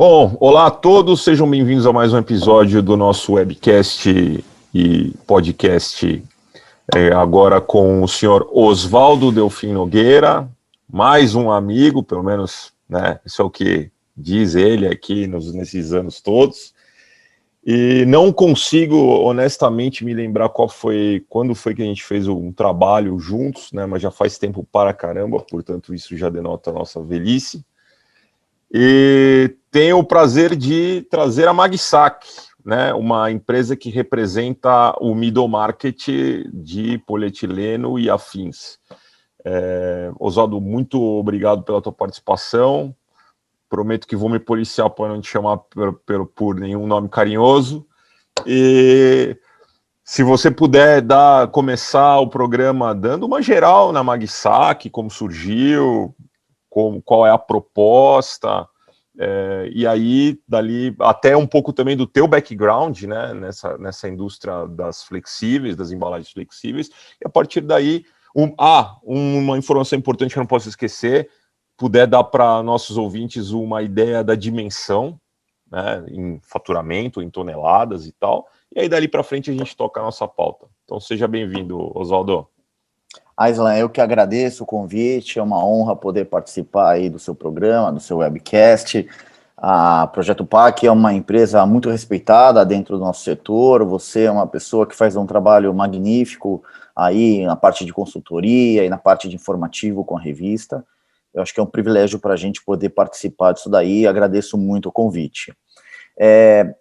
Bom, olá a todos, sejam bem-vindos a mais um episódio do nosso webcast e podcast, agora com o senhor Oswaldo Delfim Nogueira, mais um amigo, pelo menos, né, isso é o que diz ele aqui nesses anos todos, e não consigo honestamente me lembrar quando foi que a gente fez um trabalho juntos, né, mas já faz tempo para caramba, portanto isso já denota a nossa velhice. E tenho o prazer de trazer a Magsac, né, uma empresa que representa o middle market de polietileno e afins. Oswaldo, muito obrigado pela tua participação. Prometo que vou me policiar para não te chamar por nenhum nome carinhoso. E se você puder começar o programa dando uma geral na Magsac, como surgiu, qual é a proposta, e aí dali até um pouco também do teu background, né, nessa indústria das flexíveis, das embalagens flexíveis, e a partir daí, uma informação importante que eu não posso esquecer, puder dar para nossos ouvintes uma ideia da dimensão, né, em faturamento, em toneladas e tal, e aí dali para frente a gente toca a nossa pauta. Então seja bem-vindo, Oswaldo. Aislan, eu que agradeço o convite, é uma honra poder participar aí do seu programa, do seu webcast. A Projeto PAC é uma empresa muito respeitada dentro do nosso setor, você é uma pessoa que faz um trabalho magnífico aí na parte de consultoria e na parte de informativo com a revista. Eu acho que é um privilégio para a gente poder participar disso daí, agradeço muito o convite.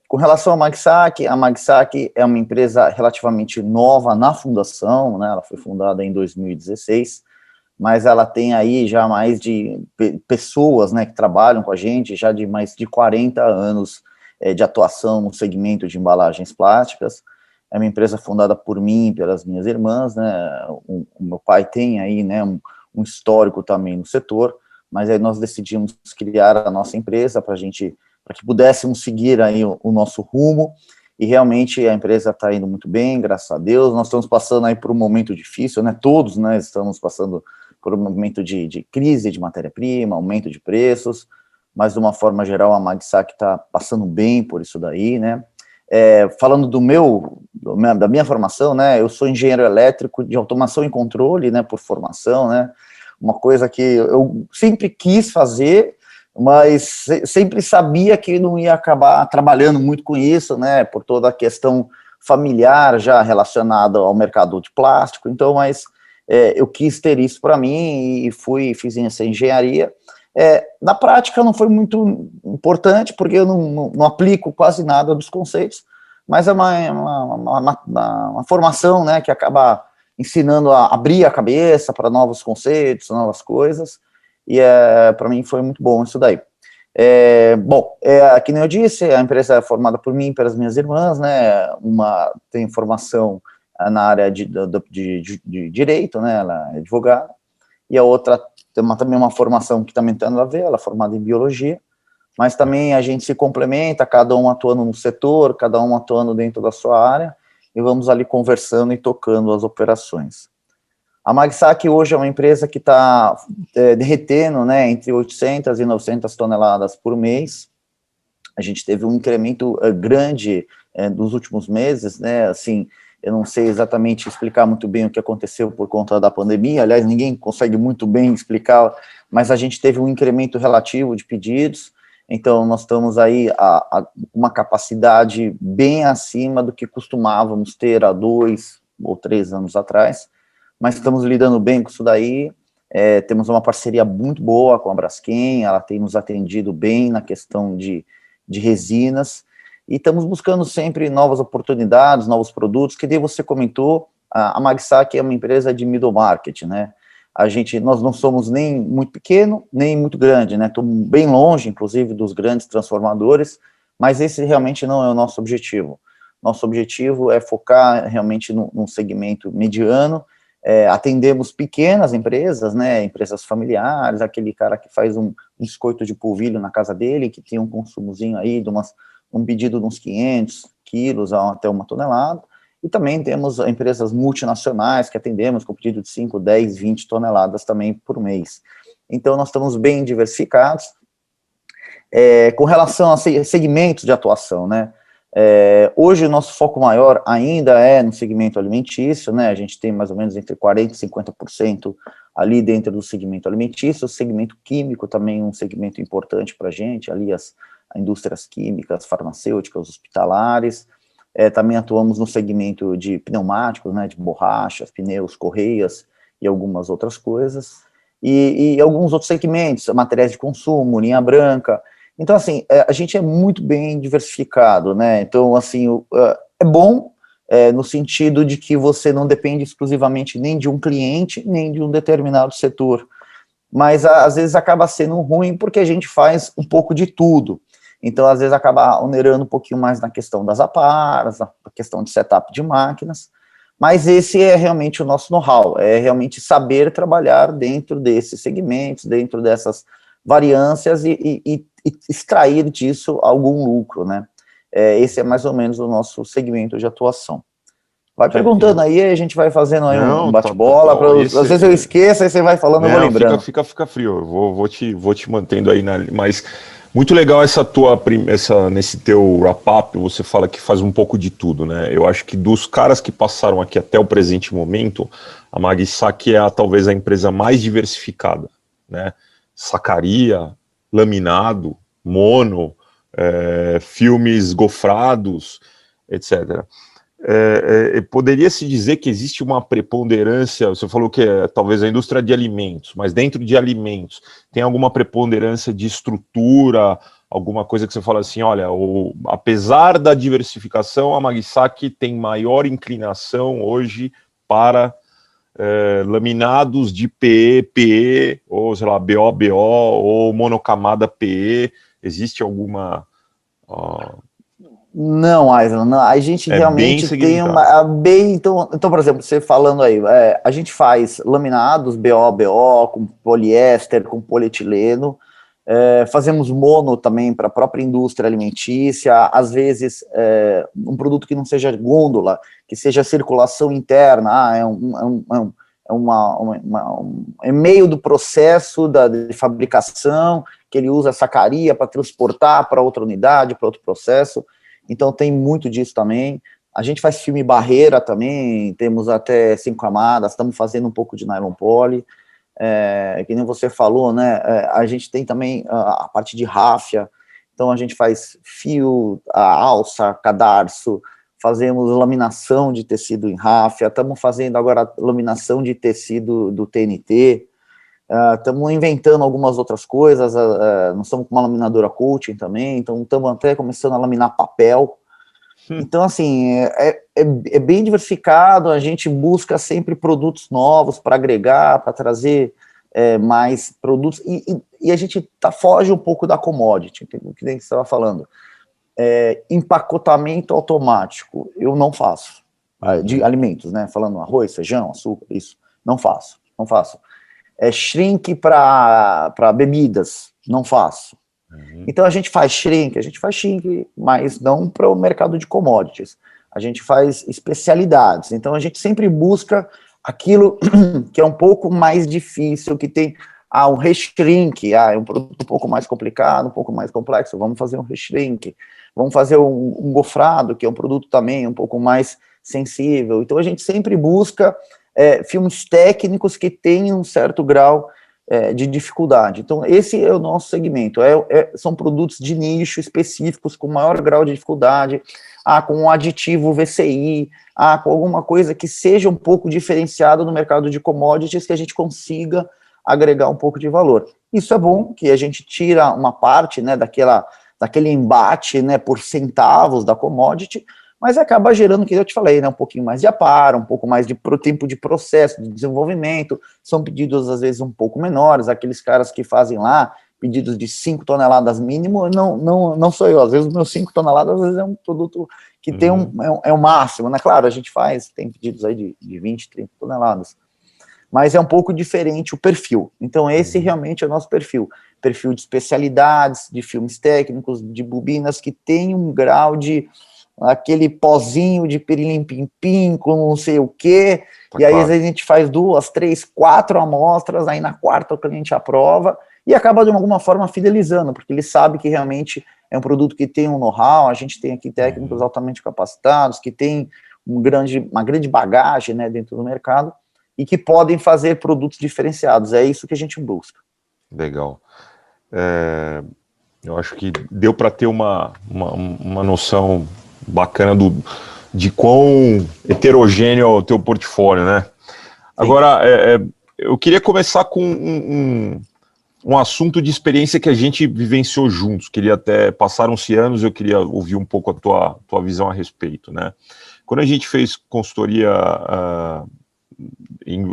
Com relação à Magsac, a Magsac é uma empresa relativamente nova na fundação, né, ela foi fundada em 2016, mas ela tem aí já mais de pessoas, né, que trabalham com a gente, já de mais de 40 anos de atuação no segmento de embalagens plásticas. É uma empresa fundada por mim e pelas minhas irmãs, né, o meu pai tem aí, né, um histórico também no setor, mas aí nós decidimos criar a nossa empresa para que pudéssemos seguir aí o nosso rumo, e realmente a empresa está indo muito bem, graças a Deus. Nós estamos passando aí por um momento difícil, né, todos nós estamos passando por um momento de crise de matéria-prima, aumento de preços, mas de uma forma geral a Magsac está passando bem por isso daí, né. Falando da minha formação, né, eu sou engenheiro elétrico de automação e controle, né, por formação, né, uma coisa que eu sempre quis fazer, mas sempre sabia que não ia acabar trabalhando muito com isso, né, por toda a questão familiar já relacionada ao mercado de plástico, então, mas eu quis ter isso para mim e fiz essa engenharia. Na prática não foi muito importante, porque eu não aplico quase nada dos conceitos, mas é uma formação, né, que acaba ensinando a abrir a cabeça para novos conceitos, novas coisas, e para mim foi muito bom isso daí. Que nem eu disse, a empresa é formada por mim e pelas minhas irmãs, né, uma tem formação na área de direito, né, ela é advogada, e a outra tem também uma formação que também tem a ver, ela é formada em biologia, mas também a gente se complementa, cada um atuando no setor, cada um atuando dentro da sua área, e vamos ali conversando e tocando as operações. A Magsac hoje é uma empresa que está derretendo, né, entre 800 e 900 toneladas por mês. A gente teve um incremento grande nos últimos meses, né, assim, eu não sei exatamente explicar muito bem o que aconteceu por conta da pandemia, aliás, ninguém consegue muito bem explicar, mas a gente teve um incremento relativo de pedidos, então nós estamos aí a uma capacidade bem acima do que costumávamos ter há 2 ou 3 anos atrás, mas estamos lidando bem com isso daí, temos uma parceria muito boa com a Braskem, ela tem nos atendido bem na questão de resinas, e estamos buscando sempre novas oportunidades, novos produtos, que daí você comentou, a Magsac é uma empresa de middle market, né, nós não somos nem muito pequeno, nem muito grande, né, estamos bem longe, inclusive, dos grandes transformadores, mas esse realmente não é o nosso objetivo. Nosso objetivo é focar realmente num segmento mediano, atendemos pequenas empresas, né, empresas familiares, aquele cara que faz um biscoito de polvilho na casa dele, que tem um consumozinho aí de um pedido de uns 500 quilos até 1 tonelada, e também temos empresas multinacionais que atendemos com pedido de 5, 10, 20 toneladas também por mês. Então, nós estamos bem diversificados, Com relação a segmentos de atuação, né? Hoje o nosso foco maior ainda é no segmento alimentício, né? A gente tem mais ou menos entre 40% e 50% ali dentro do segmento alimentício. O segmento químico também é um segmento importante para a gente, ali as indústrias químicas, farmacêuticas, hospitalares. Também atuamos no segmento de pneumáticos, né? De borrachas, pneus, correias e algumas outras coisas. E alguns outros segmentos, materiais de consumo, linha branca. Então, assim, a gente é muito bem diversificado, né? Então, assim, é bom no sentido de que você não depende exclusivamente nem de um cliente, nem de um determinado setor. Mas, às vezes, acaba sendo ruim porque a gente faz um pouco de tudo. Então, às vezes, acaba onerando um pouquinho mais na questão das aparas, na questão de setup de máquinas. Mas esse é realmente o nosso know-how, é realmente saber trabalhar dentro desses segmentos, dentro dessas variâncias e extrair disso algum lucro, né? Esse é mais ou menos o nosso segmento de atuação. Vai perguntando aí, a gente vai fazendo aí um bate-bola, às vezes eu esqueço, aí você vai falando, eu vou lembrando. Fica frio, eu vou te mantendo aí, mas muito legal nesse teu wrap-up, você fala que faz um pouco de tudo, né? Eu acho que dos caras que passaram aqui até o presente momento, a Magisaki é talvez a empresa mais diversificada, né? Sacaria, laminado, mono, filmes gofrados, etc. Poderia-se dizer que existe uma preponderância, você falou que talvez a indústria de alimentos, mas dentro de alimentos, tem alguma preponderância de estrutura, alguma coisa que você fala assim, olha, apesar da diversificação, a Magisaki tem maior inclinação hoje para laminados de PE, PE, ou sei lá, BO, BO, ou monocamada PE, existe alguma... Não, Aislan, não, a gente realmente tem uma... Então, por exemplo, você falando aí, a gente faz laminados BO, BO, com poliéster, com polietileno, fazemos mono também para a própria indústria alimentícia, às vezes um produto que não seja gôndola, que seja circulação interna, é meio do processo de fabricação, que ele usa a sacaria para transportar para outra unidade, para outro processo, então tem muito disso também. A gente faz filme barreira também, temos até 5 camadas, estamos fazendo um pouco de nylon poly, que nem você falou, né, a gente tem também a parte de ráfia, então a gente faz fio, a alça, cadarço, fazemos laminação de tecido em ráfia, estamos fazendo agora laminação de tecido do TNT, estamos inventando algumas outras coisas, nós estamos com uma laminadora coating também, então estamos até começando a laminar papel. Então, assim, é bem diversificado, a gente busca sempre produtos novos para agregar, para trazer mais produtos, e a gente foge um pouco da commodity, o que você estava falando. Empacotamento automático, eu não faço, de alimentos, né, falando arroz, feijão, açúcar, isso, não faço. Shrink para bebidas, não faço. Então a gente faz shrink, mas não para o mercado de commodities. A gente faz especialidades. Então a gente sempre busca aquilo que é um pouco mais difícil, que tem um reshrink, é um produto um pouco mais complicado, um pouco mais complexo, vamos fazer um reshrink. Vamos fazer um gofrado, que é um produto também um pouco mais sensível. Então a gente sempre busca filmes técnicos que tenham um certo grau de dificuldade. Então, esse é o nosso segmento, são produtos de nicho específicos, com maior grau de dificuldade, com um aditivo VCI, com alguma coisa que seja um pouco diferenciada no mercado de commodities, que a gente consiga agregar um pouco de valor. Isso é bom, que a gente tira uma parte, né, daquele embate, né, por centavos da commodity, mas acaba gerando, que eu te falei, né, um pouquinho mais de aparo, um pouco mais de tempo de processo, de desenvolvimento, são pedidos às vezes um pouco menores, aqueles caras que fazem lá pedidos de 5 toneladas mínimo, não sou eu, às vezes os meus 5 toneladas, às vezes é um produto que tem o máximo, né, claro, a gente tem pedidos aí de 20, 30 toneladas, mas é um pouco diferente o perfil, então esse realmente é o nosso perfil de especialidades, de filmes técnicos, de bobinas que tem um grau de aquele pozinho de pirilim-pim-pim com não sei o quê, e aí às vezes a gente faz 2, 3, 4 amostras, aí na quarta o cliente aprova, e acaba de alguma forma fidelizando, porque ele sabe que realmente é um produto que tem um know-how, a gente tem aqui técnicos altamente capacitados, que tem uma grande bagagem, né, dentro do mercado, e que podem fazer produtos diferenciados, é isso que a gente busca. Legal. Eu acho que deu para ter uma noção bacana de quão heterogêneo é o teu portfólio, né? Sim. Agora, eu queria começar com um assunto de experiência que a gente vivenciou juntos. Queria até, passaram-se anos, eu queria ouvir um pouco a tua visão a respeito, né? Quando a gente fez consultoria,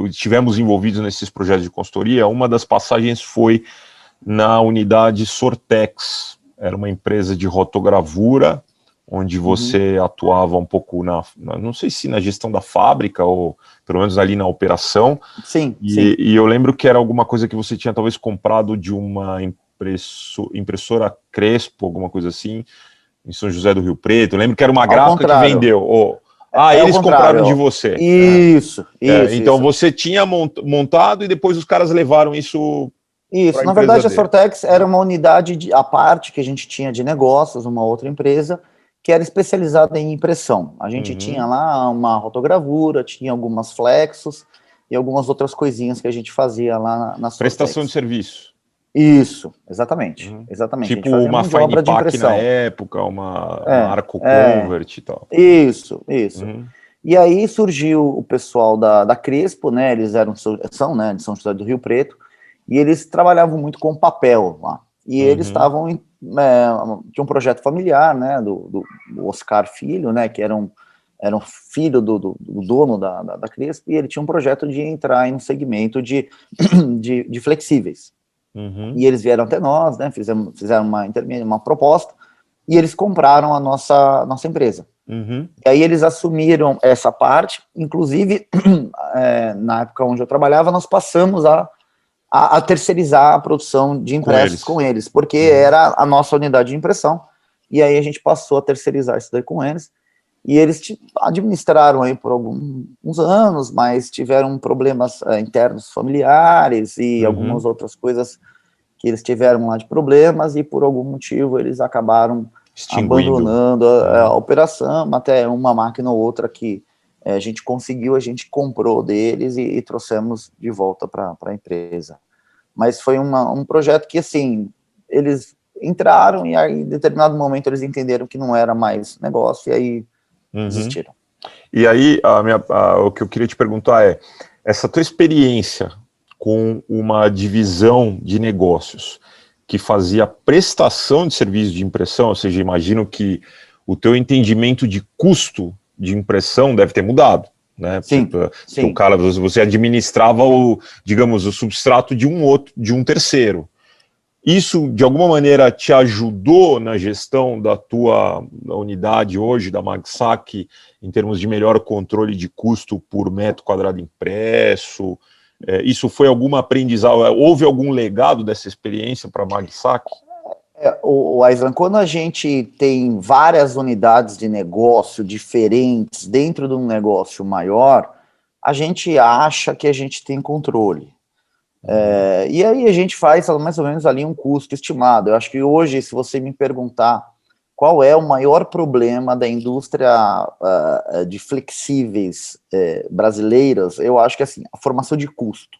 estivemos envolvidos nesses projetos de consultoria, uma das passagens foi na unidade Sortex. Era uma empresa de rotogravura, onde você atuava um pouco não sei se na gestão da fábrica, ou pelo menos ali na operação. Sim, e eu lembro que era alguma coisa que você tinha talvez comprado de uma impressora Crespo, alguma coisa assim, em São José do Rio Preto. Eu lembro que era uma gráfica que vendeu. Eles compraram de você. Isso. Então você tinha montado e depois os caras levaram isso. Isso, na verdade a Sortex era uma unidade à parte que a gente tinha de negócios, uma outra empresa, que era especializada em impressão. A gente tinha lá uma rotogravura, tinha algumas flexos e algumas outras coisinhas que a gente fazia lá na Sortex. Prestação de serviço. Isso, exatamente. Exatamente. Tipo uma Fine Pack na época, uma Arco Convert e tal. Isso. E aí surgiu o pessoal da Crespo, né? Eles são, né, de São José do Rio Preto, e eles trabalhavam muito com papel lá. E eles estavam tinha um projeto familiar, né, do Oscar Filho, né, que era um filho do dono da Crespo, e ele tinha um projeto de entrar em um segmento de flexíveis. E eles vieram até nós, né, fizeram uma proposta, e eles compraram a nossa empresa. E aí eles assumiram essa parte, inclusive, na época onde eu trabalhava, nós passamos a terceirizar a produção de impressos com eles, porque era a nossa unidade de impressão, e aí a gente passou a terceirizar isso daí com eles, e eles administraram aí por alguns anos, mas tiveram problemas internos familiares e algumas outras coisas que eles tiveram lá de problemas, e por algum motivo eles acabaram abandonando a operação, até uma máquina ou outra que a gente comprou deles e trouxemos de volta para a empresa. Mas foi um projeto que, assim, eles entraram e aí, em determinado momento, eles entenderam que não era mais negócio e aí desistiram. E aí, o que eu queria te perguntar é, essa tua experiência com uma divisão de negócios que fazia prestação de serviço de impressão, ou seja, imagino que o teu entendimento de custo de impressão deve ter mudado, né? Sim. O cara, você administrava o substrato de um terceiro. Isso, de alguma maneira, te ajudou na gestão da tua unidade hoje, da Magsac, em termos de melhor controle de custo por metro quadrado impresso? Isso foi alguma aprendizado? Houve algum legado dessa experiência para a Magsac? O Aislan, quando a gente tem várias unidades de negócio diferentes dentro de um negócio maior, a gente acha que a gente tem controle. E aí a gente faz mais ou menos ali um custo estimado. Eu acho que hoje, se você me perguntar qual é o maior problema da indústria de flexíveis brasileiras, eu acho que assim, a formação de custo.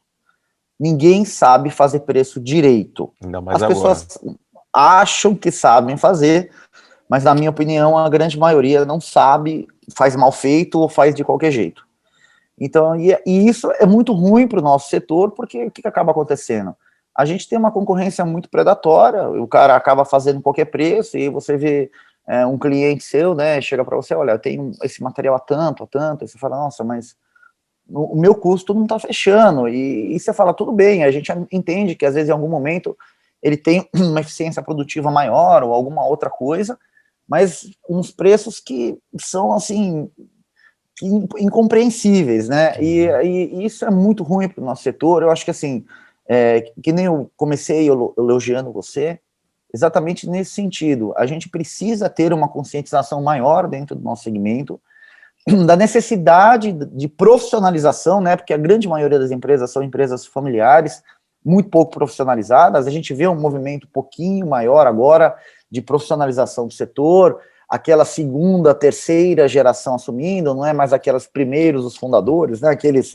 Ninguém sabe fazer preço direito. Ainda mais As agora. pessoas acham que sabem fazer, mas na minha opinião a grande maioria não sabe, faz mal feito ou faz de qualquer jeito. Então, e isso é muito ruim para o nosso setor, porque o que acaba acontecendo? A gente tem uma concorrência muito predatória, o cara acaba fazendo qualquer preço, e você vê um cliente seu, né, chega para você, olha, eu tenho esse material a tanto, e você fala, nossa, mas o meu custo não está fechando, e você fala, tudo bem, a gente entende que às vezes em algum momento ele tem uma eficiência produtiva maior, ou alguma outra coisa, mas uns preços que são, assim, incompreensíveis, né, e isso é muito ruim para o nosso setor. Eu acho que, assim, que nem eu comecei elogiando você, exatamente nesse sentido, a gente precisa ter uma conscientização maior dentro do nosso segmento, da necessidade de profissionalização, né, porque a grande maioria das empresas são empresas familiares, muito pouco profissionalizadas. A gente vê um movimento um pouquinho maior agora de profissionalização do setor, aquela segunda, terceira geração assumindo, não é mais aquelas primeiros, os fundadores, né, aqueles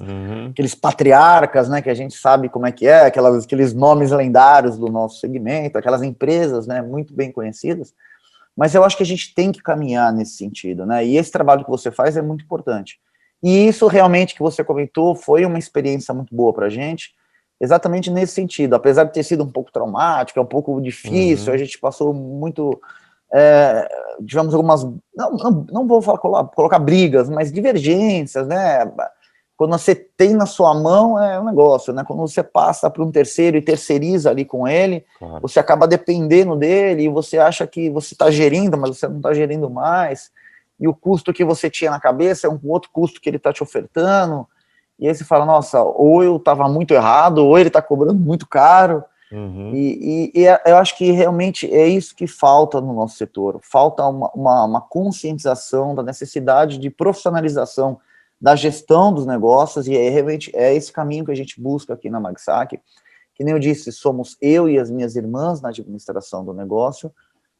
patriarcas, né, que a gente sabe como é que é, aqueles nomes lendários do nosso segmento, aquelas empresas, né, muito bem conhecidas, mas eu acho que a gente tem que caminhar nesse sentido, né, e esse trabalho que você faz é muito importante. E isso realmente que você comentou foi uma experiência muito boa para a gente, exatamente nesse sentido, apesar de ter sido um pouco traumático, um pouco difícil, a gente passou muito... tivemos algumas, não vou falar, colocar brigas, mas divergências, né, quando você tem na sua mão é um negócio, né, quando você passa para um terceiro e terceiriza ali com ele, claro, você acaba dependendo dele e você acha que você está gerindo, mas você não está gerindo mais, e o custo que você tinha na cabeça é um outro custo que ele está te ofertando, e aí você fala, nossa, ou eu estava muito errado, ou ele está cobrando muito caro. E eu acho que realmente é isso que falta no nosso setor, falta uma conscientização da necessidade de profissionalização da gestão dos negócios, e realmente é esse caminho que a gente busca aqui na MagSac, que nem eu disse, somos eu e as minhas irmãs na administração do negócio,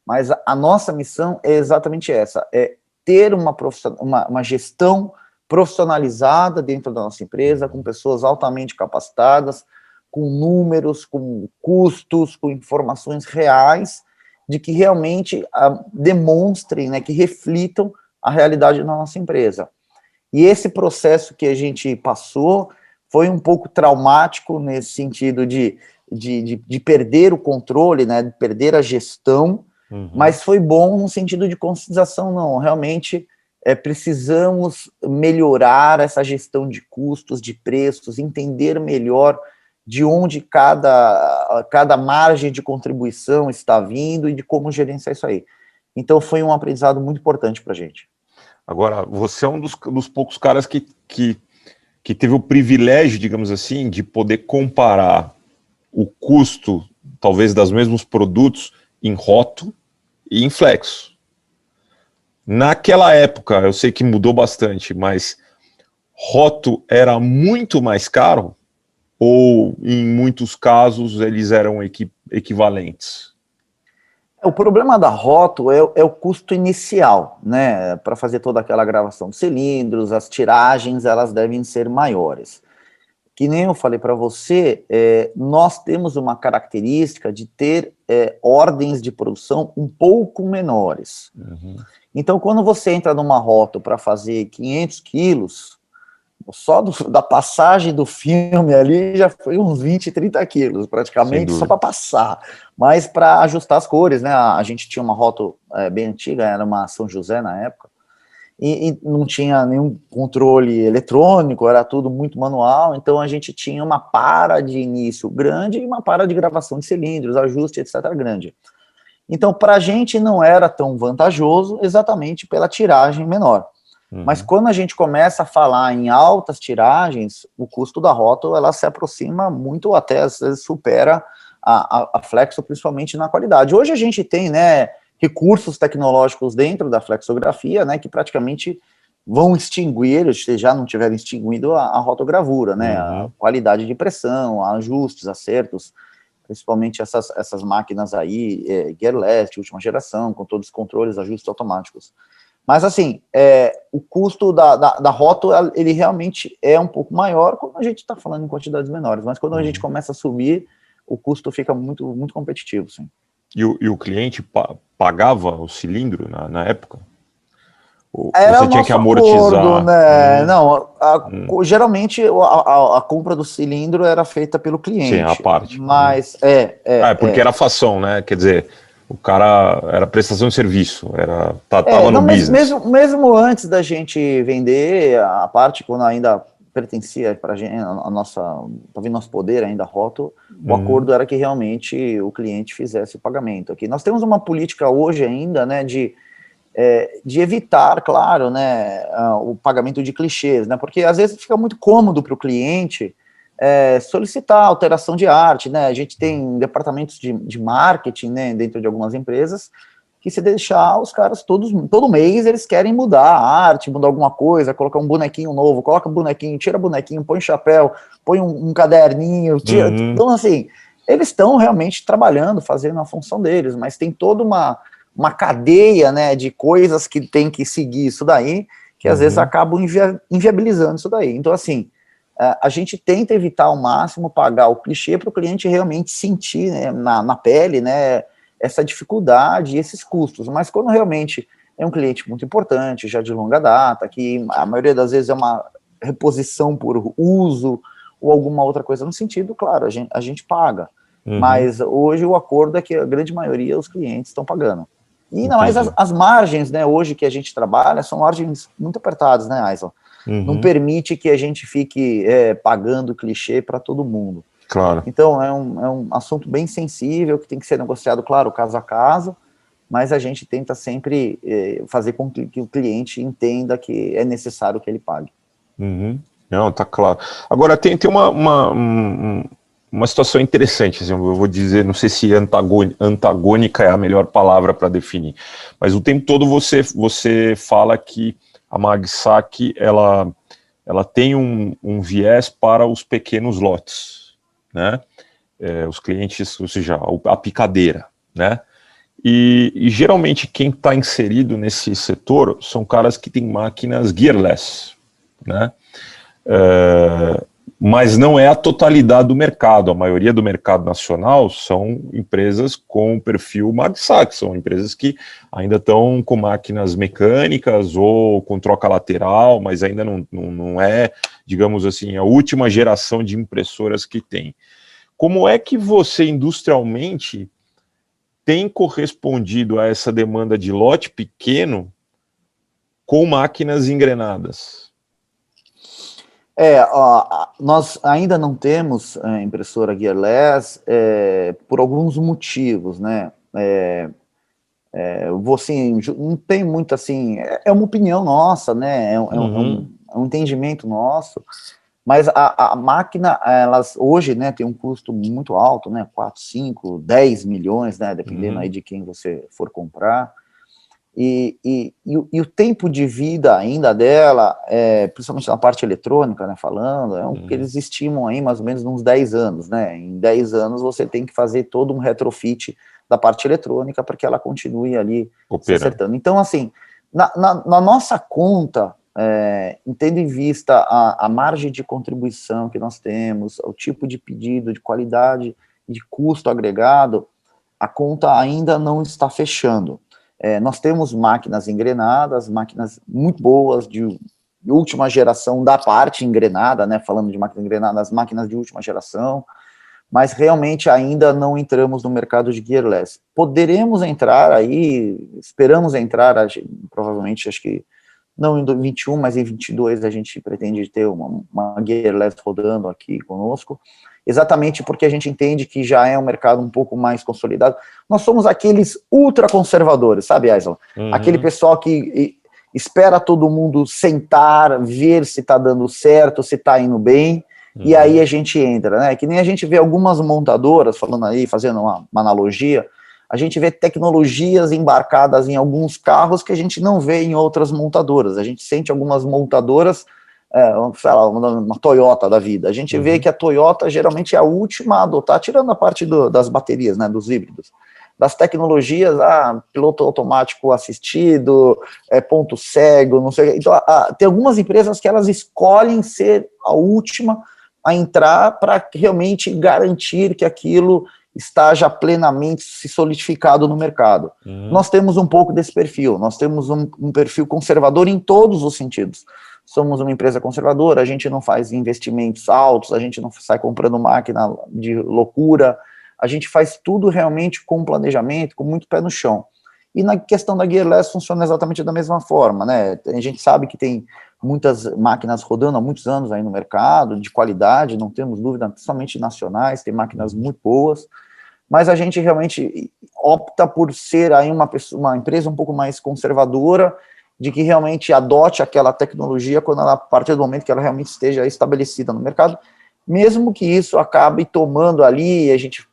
mas a nossa missão é exatamente essa, é ter uma gestão profissionalizada dentro da nossa empresa, com pessoas altamente capacitadas, com números, com custos, com informações reais, de que realmente demonstrem, né, que reflitam a realidade da nossa empresa. E esse processo que a gente passou foi um pouco traumático nesse sentido de perder o controle, né, de perder a gestão, mas foi bom no sentido de conscientização, não, realmente precisamos melhorar essa gestão de custos, de preços, entender melhor de onde cada margem de contribuição está vindo e de como gerenciar isso aí. Então, foi um aprendizado muito importante para a gente. Agora, você é um dos poucos caras que teve o privilégio, digamos assim, de poder comparar o custo, talvez, dos mesmos produtos em Roto e em Flexo. Naquela época, eu sei que mudou bastante, mas Roto era muito mais caro? Ou, em muitos casos, eles eram equivalentes? O problema da Roto é o custo inicial, né? Para fazer toda aquela gravação de cilindros, as tiragens, elas devem ser maiores. Que nem eu falei para você, nós temos uma característica de ter ordens de produção um pouco menores. Então, quando você entra numa Roto para fazer 500 quilos, só da passagem do filme ali já foi uns 20, 30 quilos, praticamente, só para passar. Mas para ajustar as cores, né? A gente tinha uma Roto bem antiga, era uma São José na época, e não tinha nenhum controle eletrônico, era tudo muito manual, então a gente tinha uma para de início grande e uma para de gravação de cilindros, ajuste, etc. grande. Então, para a gente não era tão vantajoso, exatamente pela tiragem menor. Mas quando a gente começa a falar em altas tiragens, o custo da Roto, ela se aproxima muito, até às vezes supera a Flexo, principalmente na qualidade. Hoje a gente tem, né, recursos tecnológicos dentro da flexografia, né, que praticamente vão extinguir, se já não tiverem extinguido, a rotogravura, né, a qualidade de pressão, ajustes, acertos, principalmente essas máquinas aí, gearless, de última geração, com todos os controles, ajustes automáticos. Mas, assim, o custo da Roto, ele realmente é um pouco maior quando a gente está falando em quantidades menores, mas quando a gente começa a subir, o custo fica muito, muito competitivo, sim. E o cliente pagava o cilindro na época? Ou era você tinha que amortizar? Acordo, né? Não, geralmente a compra do cilindro era feita pelo cliente. Sim, a parte. Mas, porque era fação, né? Quer dizer, o cara era prestação de serviço, tava no business. Mesmo antes da gente vender, a parte quando ainda pertencia para a gente, estava em nosso poder ainda a Roto, o acordo era que realmente o cliente fizesse o pagamento. Aqui nós temos uma política hoje ainda, né, de evitar, claro, né, o pagamento de clichês, né, porque às vezes fica muito cômodo para o cliente solicitar alteração de arte, né, a gente tem departamentos de marketing, né, dentro de algumas empresas, que se deixar os caras todo mês eles querem mudar a arte, mudar alguma coisa, colocar um bonequinho novo, coloca bonequinho, tira bonequinho, põe chapéu, põe um caderninho, tira. Então, assim, eles estão realmente trabalhando, fazendo a função deles, mas tem toda uma cadeia, né, de coisas que tem que seguir isso daí, que às vezes acabam inviabilizando isso daí. Então, assim, a gente tenta evitar ao máximo pagar o clichê para o cliente realmente sentir, né, na pele, né, essa dificuldade e esses custos, mas quando realmente é um cliente muito importante, já de longa data, que a maioria das vezes é uma reposição por uso ou alguma outra coisa no sentido, claro, a gente paga, mas hoje o acordo é que a grande maioria os clientes estão pagando. E ainda mais as margens, né, hoje que a gente trabalha, são margens muito apertadas, né, Aislan? Não permite que a gente fique pagando clichê para todo mundo. Claro. Então, é um assunto bem sensível, que tem que ser negociado, claro, caso a caso, mas a gente tenta sempre fazer com que o cliente entenda que é necessário que ele pague. Não, tá claro. Agora, tem uma situação interessante, assim, eu vou dizer, não sei se antagônica é a melhor palavra para definir, mas o tempo todo você fala que a MagSac, ela tem um viés para os pequenos lotes, né? Os clientes, ou seja, a picadeira, né? E geralmente quem está inserido nesse setor são caras que têm máquinas gearless, né? Mas não é a totalidade do mercado. A maioria do mercado nacional são empresas com perfil MagSac, são empresas que ainda estão com máquinas mecânicas ou com troca lateral, mas ainda não é, digamos assim, a última geração de impressoras que tem. Como é que você, industrialmente, tem correspondido a essa demanda de lote pequeno com máquinas engrenadas? Nós ainda não temos impressora gearless por alguns motivos, né? Não tem muito assim, é uma opinião nossa, né? É um entendimento nosso, mas a máquina, elas hoje, né, tem um custo muito alto, né? 4, 5, 10 milhões, né? Dependendo aí de quem você for comprar. E o tempo de vida ainda dela, principalmente na parte eletrônica, né, falando, que eles estimam aí mais ou menos uns 10 anos, né? Em 10 anos você tem que fazer todo um retrofit da parte eletrônica para que ela continue ali se acertando. Então, assim, na nossa conta, tendo em vista a margem de contribuição que nós temos, o tipo de pedido, de qualidade, de custo agregado, a conta ainda não está fechando. Nós temos máquinas engrenadas, máquinas muito boas, de última geração da parte engrenada, né, falando de máquinas engrenadas, as máquinas de última geração, mas realmente ainda não entramos no mercado de gearless. Poderemos entrar aí, esperamos entrar, provavelmente, acho que não em 21, mas em 22 a gente pretende ter uma gearless rodando aqui conosco, exatamente porque a gente entende que já é um mercado um pouco mais consolidado. Nós somos aqueles ultraconservadores, sabe, Aislan? Aquele pessoal que espera todo mundo sentar, ver se está dando certo, se está indo bem, e aí a gente entra, né? Que nem a gente vê algumas montadoras, falando aí, fazendo uma analogia, a gente vê tecnologias embarcadas em alguns carros que a gente não vê em outras montadoras. A gente sente algumas montadoras, sei lá, uma Toyota da vida. A gente vê que a Toyota geralmente é a última a adotar, tirando a parte das baterias, né, dos híbridos, das tecnologias, piloto automático assistido, ponto cego, não sei. Então, tem algumas empresas que elas escolhem ser a última a entrar para realmente garantir que aquilo está já plenamente se solidificado no mercado. Nós temos um pouco desse perfil, nós temos um perfil conservador em todos os sentidos. Somos uma empresa conservadora, a gente não faz investimentos altos, a gente não sai comprando máquina de loucura, a gente faz tudo realmente com planejamento, com muito pé no chão. E na questão da gearless funciona exatamente da mesma forma, né? A gente sabe que tem muitas máquinas rodando há muitos anos aí no mercado, de qualidade, não temos dúvida, principalmente nacionais, tem máquinas muito boas, mas a gente realmente opta por ser aí uma empresa um pouco mais conservadora, de que realmente adote aquela tecnologia a partir do momento que ela realmente esteja estabelecida no mercado, mesmo que isso acabe tomando ali, a gente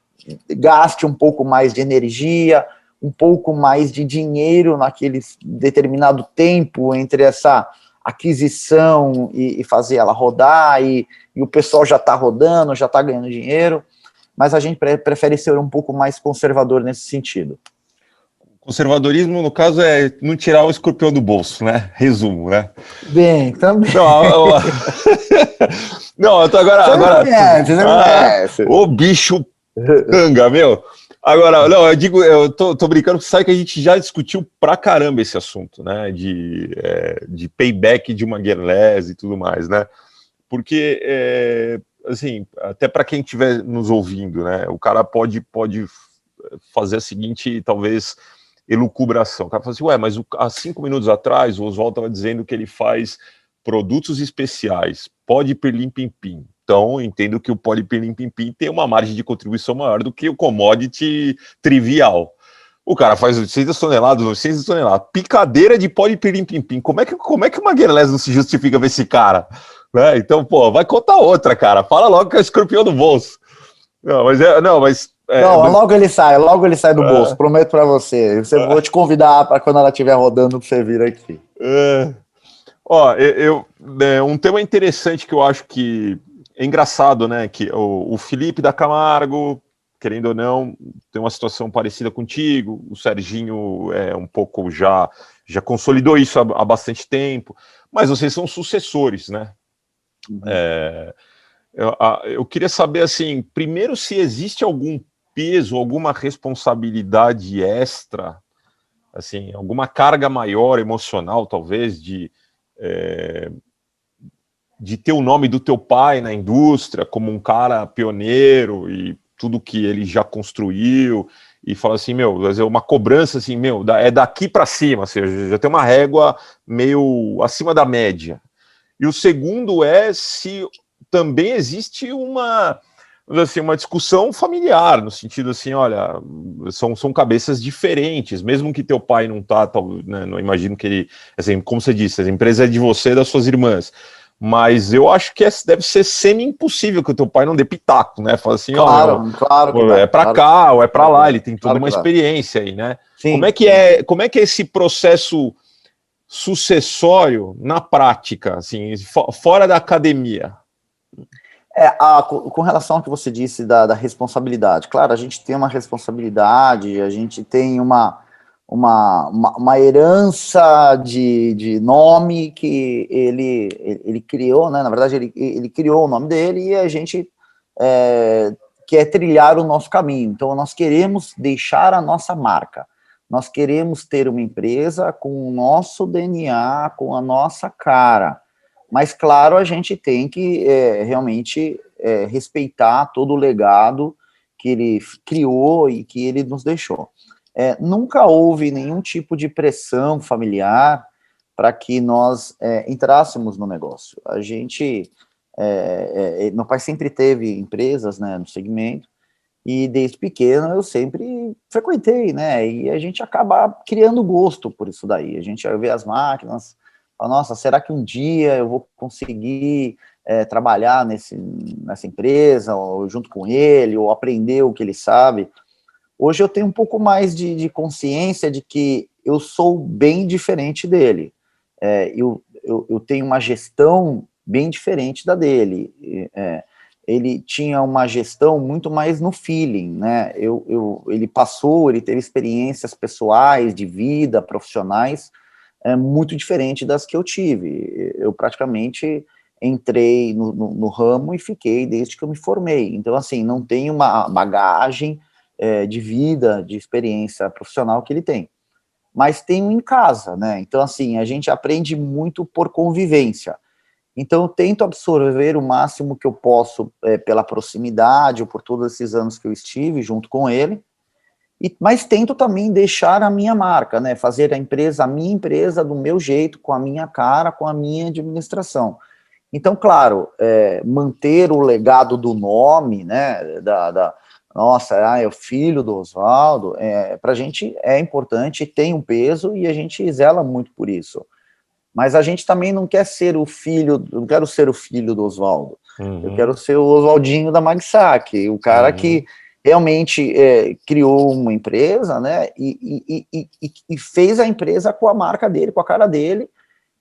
gaste um pouco mais de energia, um pouco mais de dinheiro naquele determinado tempo entre essa aquisição e fazer ela rodar, e o pessoal já está rodando, já está ganhando dinheiro, mas a gente prefere ser um pouco mais conservador nesse sentido. Conservadorismo, no caso, é não tirar o escorpião do bolso, né? Resumo, né? Bem, também. Não, eu tô agora. Você conhece. O bicho canga, meu. Agora, não, eu tô brincando, porque sabe que a gente já discutiu pra caramba esse assunto, né? De payback de uma Gearless e tudo mais, né? Porque, assim, até para quem estiver nos ouvindo, né? O cara pode fazer a seguinte, talvez, elucubração. O cara fala assim, ué, mas há 5 minutos atrás o Oswaldo estava dizendo que ele faz produtos especiais, Pó-de-Pirlim-Pim-Pim. Então, entendo que o Pó-de-Pirlim-Pim-Pim tem uma margem de contribuição maior do que o commodity trivial. O cara faz 800 toneladas, 900 toneladas, picadeira de Pó-de-Pirlim-Pim-Pim. Como é que uma Gearless não se justifica pra esse cara? Né? Então, pô, vai contar outra, cara. Fala logo que é o escorpião do bolso. Logo ele sai do bolso, prometo para você. Vou te convidar para quando ela estiver rodando para você vir aqui. Um tema interessante que eu acho que é engraçado, né? Que o Felipe da Camargo, querendo ou não, tem uma situação parecida contigo. O Serginho um pouco já consolidou isso há bastante tempo, mas vocês são sucessores, né? Eu queria saber, assim, primeiro, se existe algum peso, alguma responsabilidade extra, assim, alguma carga maior emocional, talvez, de ter o nome do teu pai na indústria como um cara pioneiro e tudo que ele já construiu, e fala assim, uma cobrança assim, é daqui para cima, ou seja, já tem uma régua meio acima da média. E o segundo é se também existe uma discussão familiar, no sentido assim, olha, são cabeças diferentes, mesmo que teu pai não tá, né, não imagino que ele, assim, como você disse, a empresa é de você e das suas irmãs, mas eu acho que deve ser semi-impossível que o teu pai não dê pitaco, né, fala assim, claro que é pra cá, ou é pra lá, ele tem toda uma experiência aí, né? Sim, como é que é esse processo sucessório na prática, assim, fora da academia? Com relação ao que você disse da responsabilidade, claro, a gente tem uma responsabilidade, a gente tem uma herança de nome que ele criou, né? Na verdade, ele criou o nome dele e a gente quer trilhar o nosso caminho. Então, nós queremos deixar a nossa marca. Nós queremos ter uma empresa com o nosso DNA, com a nossa cara. Mas, claro, a gente tem que realmente respeitar todo o legado que ele criou e que ele nos deixou. Nunca houve nenhum tipo de pressão familiar para que nós entrássemos no negócio. Meu pai sempre teve empresas, né, no segmento, e desde pequeno eu sempre frequentei, né, e a gente acaba criando gosto por isso daí. A gente vê as máquinas, fala, nossa, será que um dia eu vou conseguir trabalhar nessa empresa, ou junto com ele, ou aprender o que ele sabe? Hoje eu tenho um pouco mais de consciência de que eu sou bem diferente dele. Eu tenho uma gestão bem diferente da dele. Ele tinha uma gestão muito mais no feeling, né? Ele teve experiências pessoais, de vida, profissionais, muito diferente das que eu tive. Eu praticamente entrei no ramo e fiquei desde que eu me formei. Então, assim, não tenho uma bagagem de vida, de experiência profissional que ele tem. Mas tenho em casa, né? Então, assim, a gente aprende muito por convivência. Então, eu tento absorver o máximo que eu posso pela proximidade ou por todos esses anos que eu estive junto com ele, mas tento também deixar a minha marca, né? Fazer a minha empresa do meu jeito, com a minha cara, com a minha administração. Então, claro, manter o legado do nome, né? Nossa, é o filho do Oswaldo, para a gente é importante, tem um peso e a gente zela muito por isso. Mas a gente também não quer ser não quero ser o filho do Oswaldo. Eu quero ser o Oswaldinho da Magsac, o cara que realmente criou uma empresa, né, e fez a empresa com a marca dele, com a cara dele,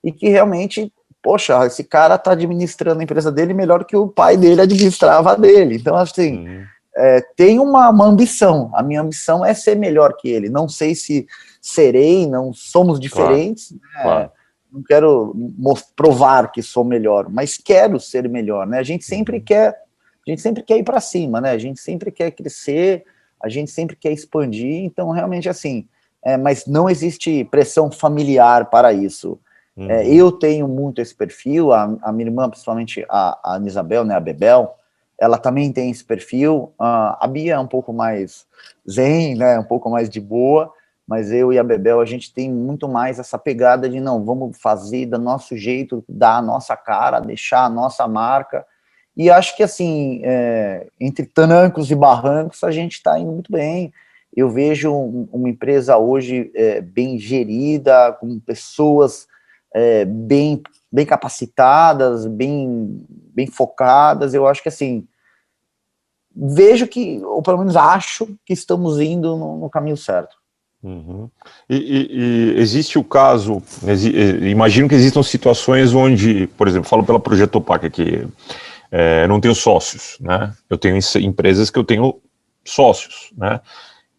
e que realmente, poxa, esse cara está administrando a empresa dele melhor que o pai dele administrava a dele. Então, assim, tem uma ambição. A minha ambição é ser melhor que ele. Não sei se serei, não somos diferentes, claro. Né? Não quero provar que sou melhor, mas quero ser melhor, né? A gente sempre quer ir para cima, né? A gente sempre quer crescer, a gente sempre quer expandir. Então, realmente, assim, mas não existe pressão familiar para isso. Eu tenho muito esse perfil, a minha irmã, principalmente a Isabel, né, a Bebel, ela também tem esse perfil, a Bia é um pouco mais zen, né, um pouco mais de boa, mas eu e a Bebel, a gente tem muito mais essa pegada de, não, vamos fazer do nosso jeito, dar a nossa cara, deixar a nossa marca, e acho que, assim, entre trancos e barrancos, a gente está indo muito bem. Eu vejo uma empresa hoje bem gerida, com pessoas bem capacitadas, bem focadas. Eu acho que, assim, vejo que, ou pelo menos acho que estamos indo no caminho certo. E existe o caso, imagino que existam situações onde, por exemplo, falo pela Projetopac aqui, eu não tenho sócios, né? Eu tenho empresas que eu tenho sócios, né?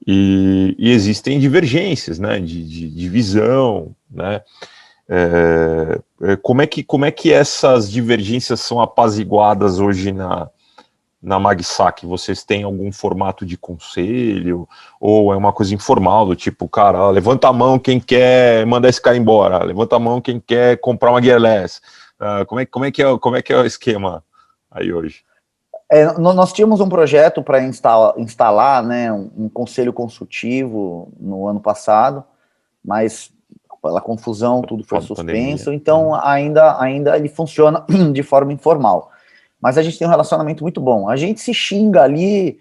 E existem divergências, né? De visão, né? Como é que essas divergências são apaziguadas hoje na MagSac? Vocês têm algum formato de conselho? Ou é uma coisa informal, do tipo, cara, levanta a mão quem quer mandar esse cara embora, levanta a mão quem quer comprar uma gearless. Como é que é o esquema aí hoje? Nós tínhamos um projeto para instalar, né, um conselho consultivo no ano passado, mas pela confusão tudo foi suspenso, Pandemia. então ainda ele funciona de forma informal. Mas a gente tem um relacionamento muito bom. A gente se xinga ali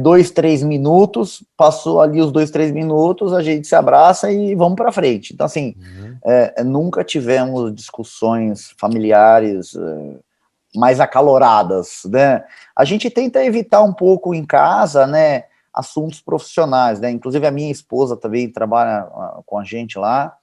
2, 3 minutos, passou ali os 2, 3 minutos, a gente se abraça e vamos para frente. Então, assim, nunca tivemos discussões familiares mais acaloradas, né? A gente tenta evitar um pouco em casa, né, assuntos profissionais, né? Inclusive a minha esposa também trabalha com a gente lá,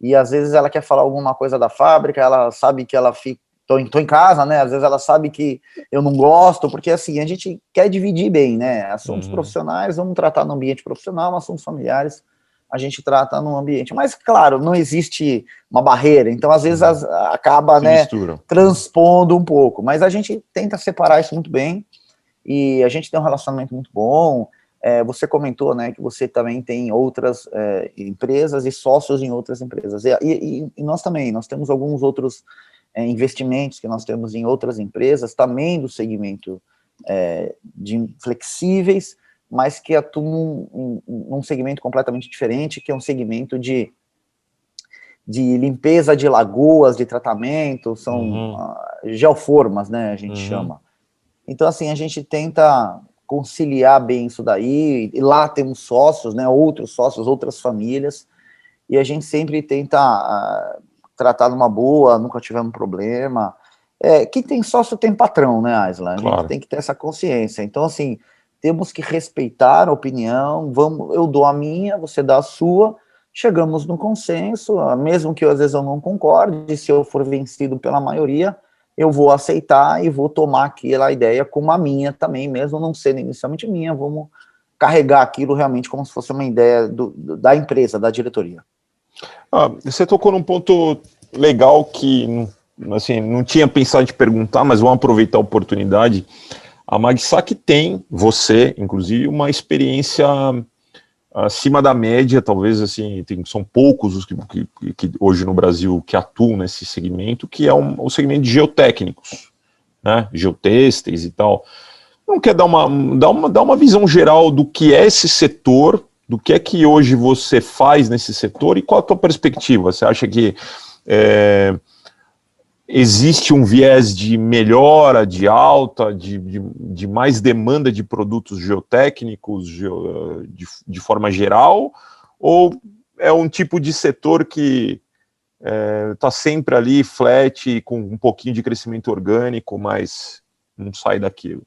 e às vezes ela quer falar alguma coisa da fábrica, ela sabe que ela fica, tô em casa, né, às vezes ela sabe que eu não gosto, porque assim, a gente quer dividir bem, né, assuntos profissionais, vamos tratar no ambiente profissional, assuntos familiares, a gente trata no ambiente, mas claro, não existe uma barreira, então às vezes acaba, né, transpondo um pouco, mas a gente tenta separar isso muito bem, e a gente tem um relacionamento muito bom. Você comentou, né, que você também tem outras empresas e sócios em outras empresas, e nós também, nós temos alguns outros investimentos que nós temos em outras empresas, também do segmento de flexíveis, mas que atuam num segmento completamente diferente, que é um segmento de limpeza de lagoas, de tratamento, são geoformas, né, a gente chama. Então, assim, a gente tenta conciliar bem isso daí, e lá temos sócios, né, outros sócios, outras famílias, e a gente sempre tenta tratar numa boa, nunca tivemos problema. Quem tem sócio tem patrão, né, Aislan? A gente tem que ter essa consciência. Então, assim, temos que respeitar a opinião, eu dou a minha, você dá a sua, chegamos no consenso, mesmo que às vezes eu não concorde, se eu for vencido pela maioria, eu vou aceitar e vou tomar aquela ideia como a minha também, mesmo não sendo inicialmente minha, vamos carregar aquilo realmente como se fosse uma ideia da empresa, da diretoria. Você tocou num ponto legal que, assim, não tinha pensado em te perguntar, mas vamos aproveitar a oportunidade. A MagSac tem, você, inclusive, uma experiência acima da média, talvez, assim, são poucos os que hoje no Brasil que atuam nesse segmento, que é o segmento de geotécnicos, né, geotêxteis e tal. Não quer dar uma visão geral do que é esse setor, do que é que hoje você faz nesse setor e qual a tua perspectiva? Você acha que existe um viés de melhora, de alta, de mais demanda de produtos geotécnicos de forma geral, ou é um tipo de setor que está sempre ali flat, com um pouquinho de crescimento orgânico, mas não sai daquilo?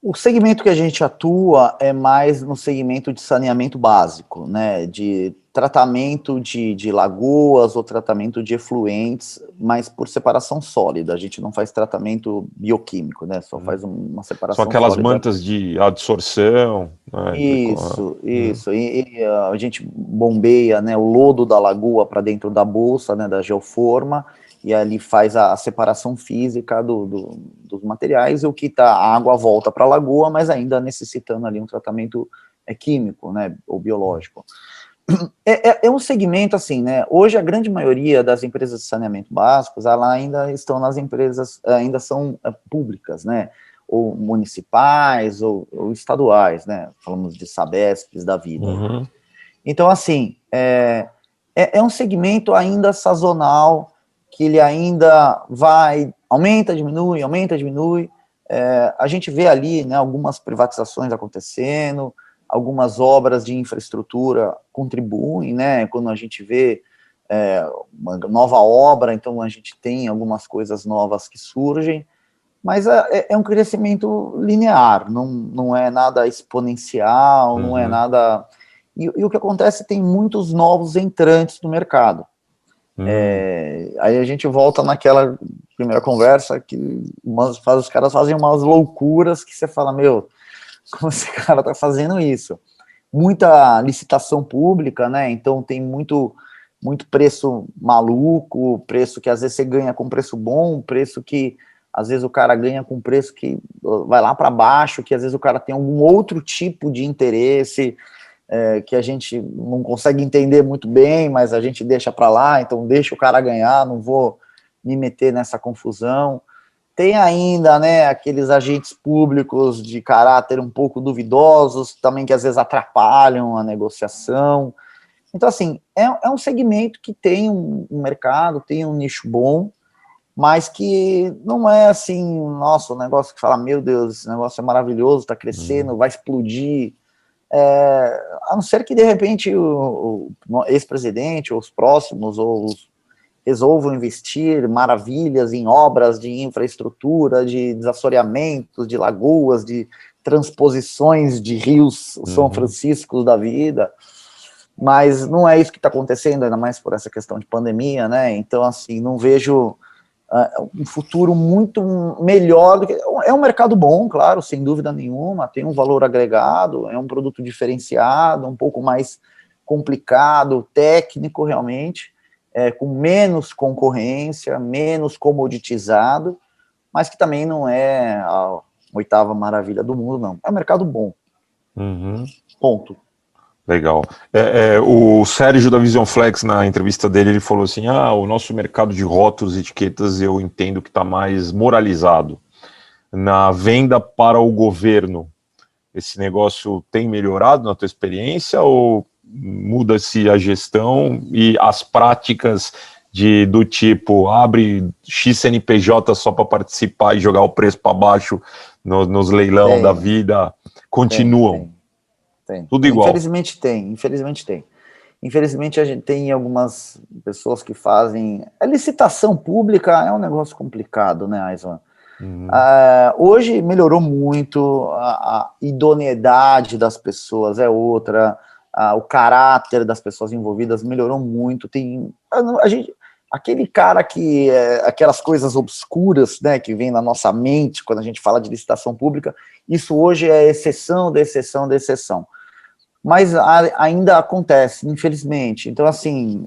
O segmento que a gente atua é mais no segmento de saneamento básico, né, de tratamento de lagoas ou tratamento de efluentes, mas por separação sólida. A gente não faz tratamento bioquímico, né, só faz uma São separação aquelas sólida. mantas de adsorção, né? Isso. E a gente bombeia, né, o lodo da lagoa para dentro da bolsa, né, da geoforma, e ali faz a separação física dos materiais, e o que tá, a água volta para a lagoa, mas ainda necessitando ali um tratamento químico, né, ou biológico. É um segmento assim, né, hoje a grande maioria das empresas de saneamento básicos, elas ainda estão nas empresas, ainda são públicas, né, ou municipais, ou estaduais, né, falamos de Sabesps da vida. Uhum. Então, assim, é um segmento ainda sazonal, que ele ainda vai, aumenta, diminui, a gente vê ali, né, algumas privatizações acontecendo, algumas obras de infraestrutura contribuem, né, quando a gente vê uma nova obra, então a gente tem algumas coisas novas que surgem, mas é um crescimento linear, não é nada exponencial, não é nada... E o que acontece, tem muitos novos entrantes no mercado. Aí a gente volta naquela primeira conversa, que os caras fazem umas loucuras que você fala, meu, como esse cara tá fazendo isso? Muita licitação pública, né? Então tem muito preço maluco, preço que às vezes você ganha com preço bom, preço que às vezes o cara ganha com preço que vai lá para baixo, que às vezes o cara tem algum outro tipo de interesse, que a gente não consegue entender muito bem, mas a gente deixa para lá, então deixa o cara ganhar, não vou me meter nessa confusão. Tem ainda, né, aqueles agentes públicos de caráter um pouco duvidosos, também que às vezes atrapalham a negociação. Então, assim, é um segmento que tem um mercado, tem um nicho bom, mas que não é assim, nossa, um negócio que fala, meu Deus, esse negócio é maravilhoso, está crescendo, vai explodir. A não ser que, de repente, o ex-presidente, ou os próximos, ou resolvam investir maravilhas em obras de infraestrutura, de desassoreamentos, de lagoas, de transposições de rios São Franciscos da vida, mas não é isso que está acontecendo, ainda mais por essa questão de pandemia, né? Então, assim, não vejo um futuro muito melhor do que... É um mercado bom, claro, sem dúvida nenhuma, tem um valor agregado, é um produto diferenciado, um pouco mais complicado, técnico realmente, com menos concorrência, menos comoditizado, mas que também não é a oitava maravilha do mundo, não. É um mercado bom. Ponto. Legal. O Sérgio da Vision Flex, na entrevista dele, ele falou assim, o nosso mercado de rótulos e etiquetas eu entendo que está mais moralizado. Na venda para o governo, esse negócio tem melhorado na tua experiência ou muda-se a gestão e as práticas do tipo, abre XNPJ só para participar e jogar o preço para baixo nos leilão da vida, continuam? Tem. Tudo igual. Infelizmente tem. Infelizmente a gente tem algumas pessoas que fazem... A licitação pública é um negócio complicado, né, Aislan? Hoje melhorou muito, a idoneidade das pessoas é outra, o caráter das pessoas envolvidas melhorou muito. Tem aquele cara que aquelas coisas obscuras, né, que vem na nossa mente quando a gente fala de licitação pública, isso hoje é exceção da exceção da exceção. Mas ainda acontece, infelizmente. Então, assim,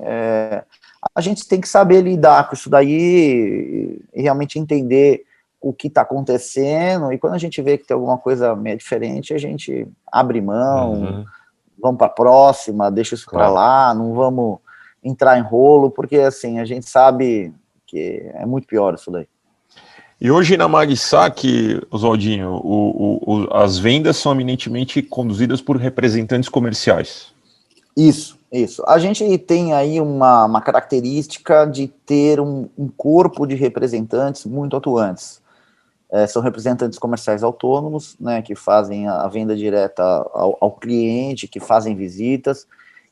a gente tem que saber lidar com isso daí e realmente entender o que está acontecendo, e quando a gente vê que tem alguma coisa meio diferente, a gente abre mão, vamos para a próxima, deixa isso para lá, não vamos entrar em rolo, porque assim, a gente sabe que é muito pior isso daí. E hoje na Magsac, Oswaldinho, as vendas são eminentemente conduzidas por representantes comerciais. Isso. A gente tem aí uma característica de ter um corpo de representantes muito atuantes. São representantes comerciais autônomos, né, que fazem a venda direta ao cliente, que fazem visitas,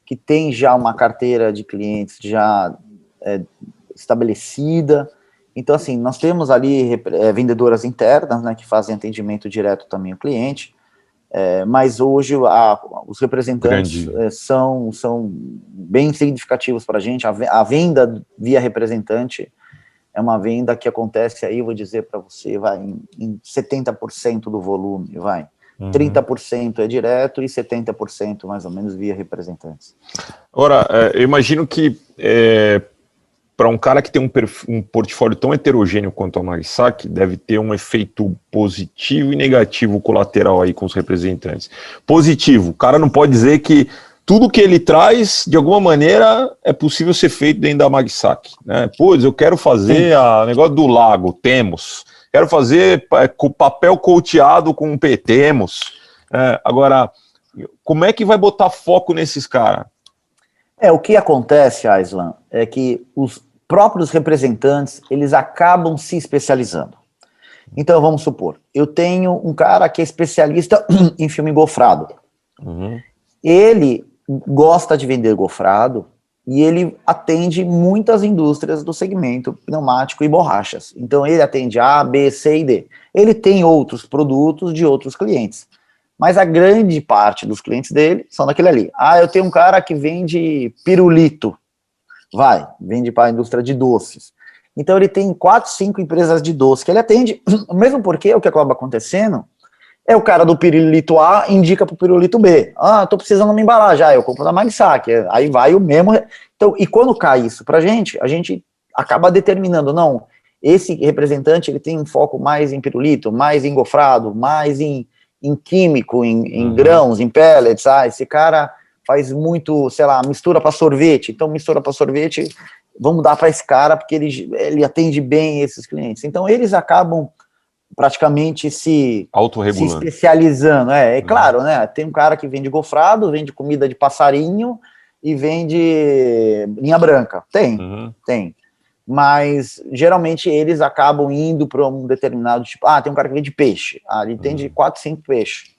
que tem já uma carteira de clientes já estabelecida, Então, assim, nós temos ali vendedoras internas, né, que fazem atendimento direto também ao cliente, mas hoje os representantes são bem significativos para a gente. A venda via representante é uma venda que acontece aí, vou dizer para você, vai em 70% do volume, vai. 30% é direto e 70% mais ou menos via representantes. Agora, eu imagino que para um cara que tem um portfólio tão heterogêneo quanto a Marisac, deve ter um efeito positivo e negativo colateral aí com os representantes. Positivo, o cara não pode dizer que tudo que ele traz, de alguma maneira, é possível ser feito dentro da Marisac, né? Pois, eu quero fazer o negócio do lago, temos. Quero fazer com papel coateado com temos. Agora, como é que vai botar foco nesses caras? O que acontece, Aislan, é que os próprios representantes, eles acabam se especializando. Então, vamos supor, eu tenho um cara que é especialista em filme gofrado. Ele gosta de vender gofrado e ele atende muitas indústrias do segmento pneumático e borrachas. Então, ele atende A, B, C e D. Ele tem outros produtos de outros clientes, mas a grande parte dos clientes dele são daquele ali. Eu tenho um cara que vende pirulito, vende para a indústria de doces. Então, ele tem 4, 5 empresas de doce que ele atende, mesmo porque o que acaba acontecendo é o cara do pirulito A indica para o pirulito B. Estou precisando de uma embalagem, eu compro na Marisac. Aí vai o mesmo. Então, e quando cai isso para a gente acaba determinando, não, esse representante ele tem um foco mais em pirulito, mais em gofrado, mais em químico, em grãos, em pellets. Esse cara faz muito, sei lá, mistura para sorvete. Então, mistura para sorvete, vamos dar para esse cara, porque ele atende bem esses clientes. Então, eles acabam praticamente se especializando. Claro, né? Tem um cara que vende gofrado, vende comida de passarinho e vende linha branca. Tem. Mas, geralmente, eles acabam indo para um determinado tipo. Tem um cara que vende peixe. Ele vende 4, 5 peixes.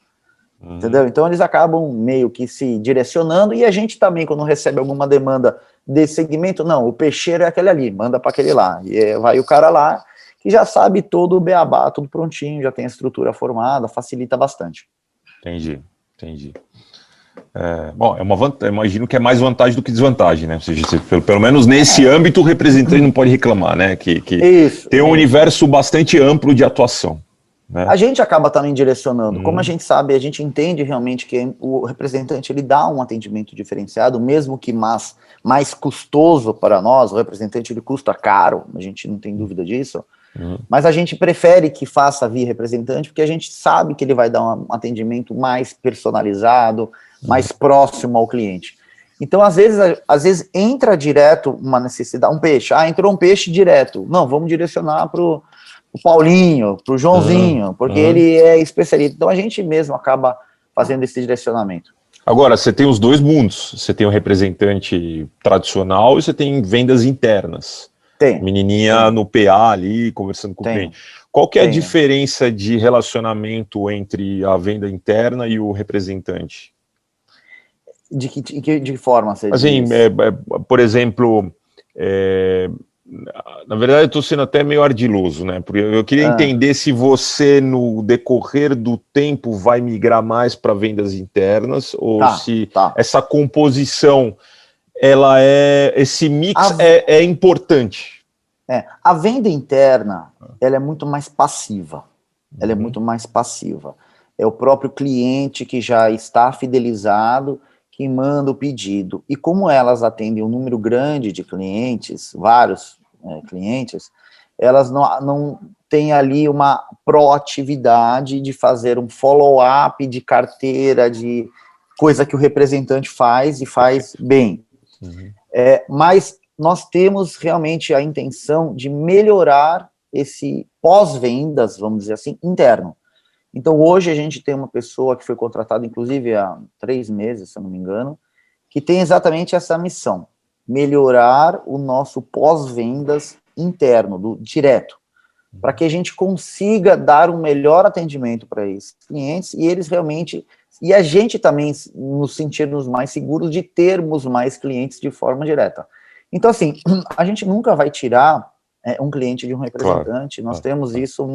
Entendeu? Então, eles acabam meio que se direcionando. E a gente também, quando recebe alguma demanda desse segmento, não, o peixeiro é aquele ali, manda para aquele lá. E vai o cara lá, que já sabe todo o beabá, tudo prontinho, já tem a estrutura formada, facilita bastante. Entendi. Bom, imagino que é mais vantagem do que desvantagem, né? Ou seja, pelo menos nesse âmbito, o representante não pode reclamar, né? Que tem um universo bastante amplo de atuação. Né? A gente acaba também direcionando. Como a gente sabe, a gente entende realmente que o representante ele dá um atendimento diferenciado, mesmo que mais custoso para nós. O representante ele custa caro, a gente não tem dúvida disso. Mas a gente prefere que faça via representante, porque a gente sabe que ele vai dar um atendimento mais personalizado, mais próximo ao cliente. Então, às vezes entra direto uma necessidade, um peixe. Entrou um peixe direto. Não, vamos direcionar para o Paulinho, para o Joãozinho, porque ele é especialista. Então, a gente mesmo acaba fazendo esse direcionamento. Agora, você tem os dois mundos. Você tem o representante tradicional e você tem vendas internas. Tem. Menininha no PA ali, conversando com o cliente. Qual que é a diferença de relacionamento entre a venda interna e o representante? De que forma você assim, diz? Por exemplo, na verdade eu estou sendo até meio ardiloso, né? Porque eu queria entender se você, no decorrer do tempo, vai migrar mais para vendas internas, ou se essa composição, esse mix é importante. A venda interna, ela é muito mais passiva. Ela é muito mais passiva. É o próprio cliente que já está fidelizado, que manda o pedido. E como elas atendem um número grande de clientes, vários clientes, elas não têm ali uma proatividade de fazer um follow-up de carteira, de coisa que o representante faz e faz bem. Mas nós temos realmente a intenção de melhorar esse pós-vendas, vamos dizer assim, interno. Então, hoje a gente tem uma pessoa que foi contratada, inclusive, há 3 meses, se eu não me engano, que tem exatamente essa missão, melhorar o nosso pós-vendas interno, direto, para que a gente consiga dar um melhor atendimento para esses clientes e eles realmente, e a gente também nos sentirmos mais seguros de termos mais clientes de forma direta. Então, assim, a gente nunca vai tirar é um cliente de um representante. Claro. Nós temos isso,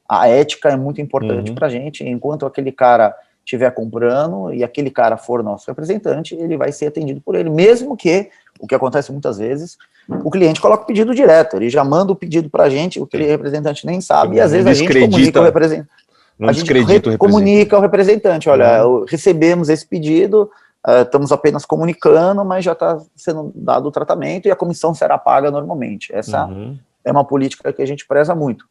a ética é muito importante para a gente. Enquanto aquele cara estiver comprando e aquele cara for nosso representante, ele vai ser atendido por ele, mesmo que, o que acontece muitas vezes, o cliente coloca o pedido direto, ele já manda o pedido para a gente, o representante nem sabe, e às vezes a gente comunica o representante. A gente comunica ao representante, olha, recebemos esse pedido, estamos apenas comunicando, mas já está sendo dado o tratamento e a comissão será paga normalmente. Essa é uma política que a gente preza muito.